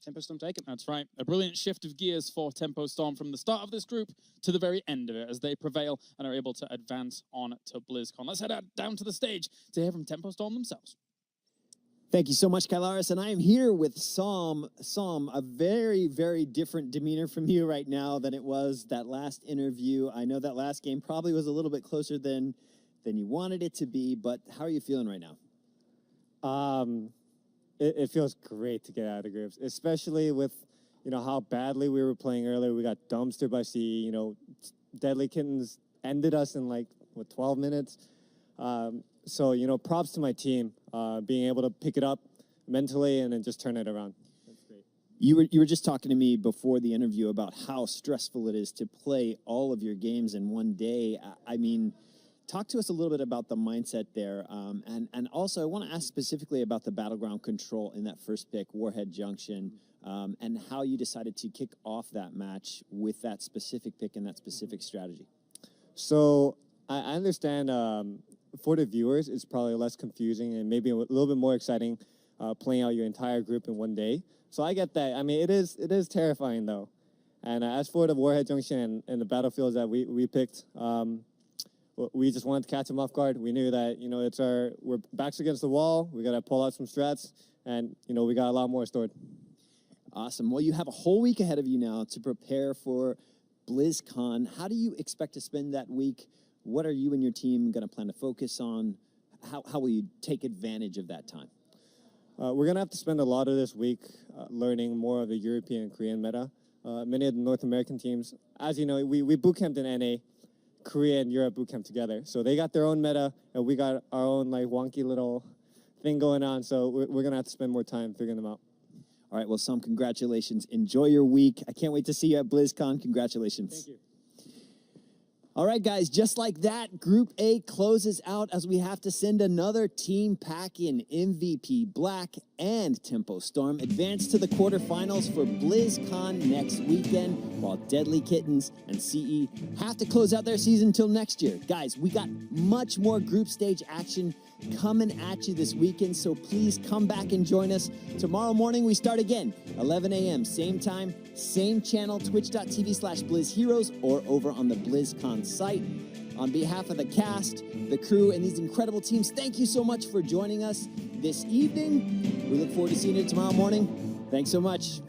Tempo Storm take it. That's right. A brilliant shift of gears for Tempo Storm from the start of this group to the very end of it as they prevail and are able to advance on to BlizzCon. Let's head down to the stage to hear from Tempo Storm themselves. Thank you so much, Kylaris. And I am here with Som. Som, a very, very different demeanor from you right now than it was that last interview. I know that last game probably was a little bit closer than you wanted it to be, but how are you feeling right now? It feels great to get out of the groups, especially with, you know, how badly we were playing earlier. We got dumpstered by CE. You know, Deadly Kittens ended us in like, what, 12 minutes? So, you know, props to my team, being able to pick it up mentally and then just turn it around. That's great. You were just talking to me before the interview about how stressful it is to play all of your games in one day. I mean, talk to us a little bit about the mindset there. And also, I want to ask specifically about the battleground control in that first pick, Warhead Junction, and how you decided to kick off that match with that specific pick and that specific strategy. So I understand for the viewers, it's probably less confusing and maybe a little bit more exciting playing out your entire group in one day. So I get that. I mean, it is terrifying, though. And as for the Warhead Junction and the battlefields that we picked, we just wanted to catch them off guard. We knew that, you know, we're backs against the wall. We got to pull out some strats, and, you know, we got a lot more stored. Awesome. Well, you have a whole week ahead of you now to prepare for BlizzCon. How do you expect to spend that week? What are you and your team going to plan to focus on? How will you take advantage of that time? We're going to have to spend a lot of this week learning more of the European and Korean meta. Many of the North American teams, as you know, we boot camped in NA. Korea and Europe bootcamp together. So they got their own meta, and we got our own like wonky little thing going on. So we're gonna have to spend more time figuring them out. All right, well, Sam, congratulations. Enjoy your week. I can't wait to see you at BlizzCon. Congratulations. Thank you. All right, guys, just like that, Group A closes out as we have to send another team pack in. MVP Black and Tempo Storm advance to the quarterfinals for BlizzCon next weekend, while Deadly Kittens and CE have to close out their season till next year. Guys, we got much more group stage action coming at you this weekend, so please come back and join us. Tomorrow morning, we start again, 11 a.m., same time, same channel, twitch.tv/BlizzHeroes, or over on the BlizzCon site. On behalf of the cast, the crew, and these incredible teams, thank you so much for joining us this evening. We look forward to seeing you tomorrow morning. Thanks so much.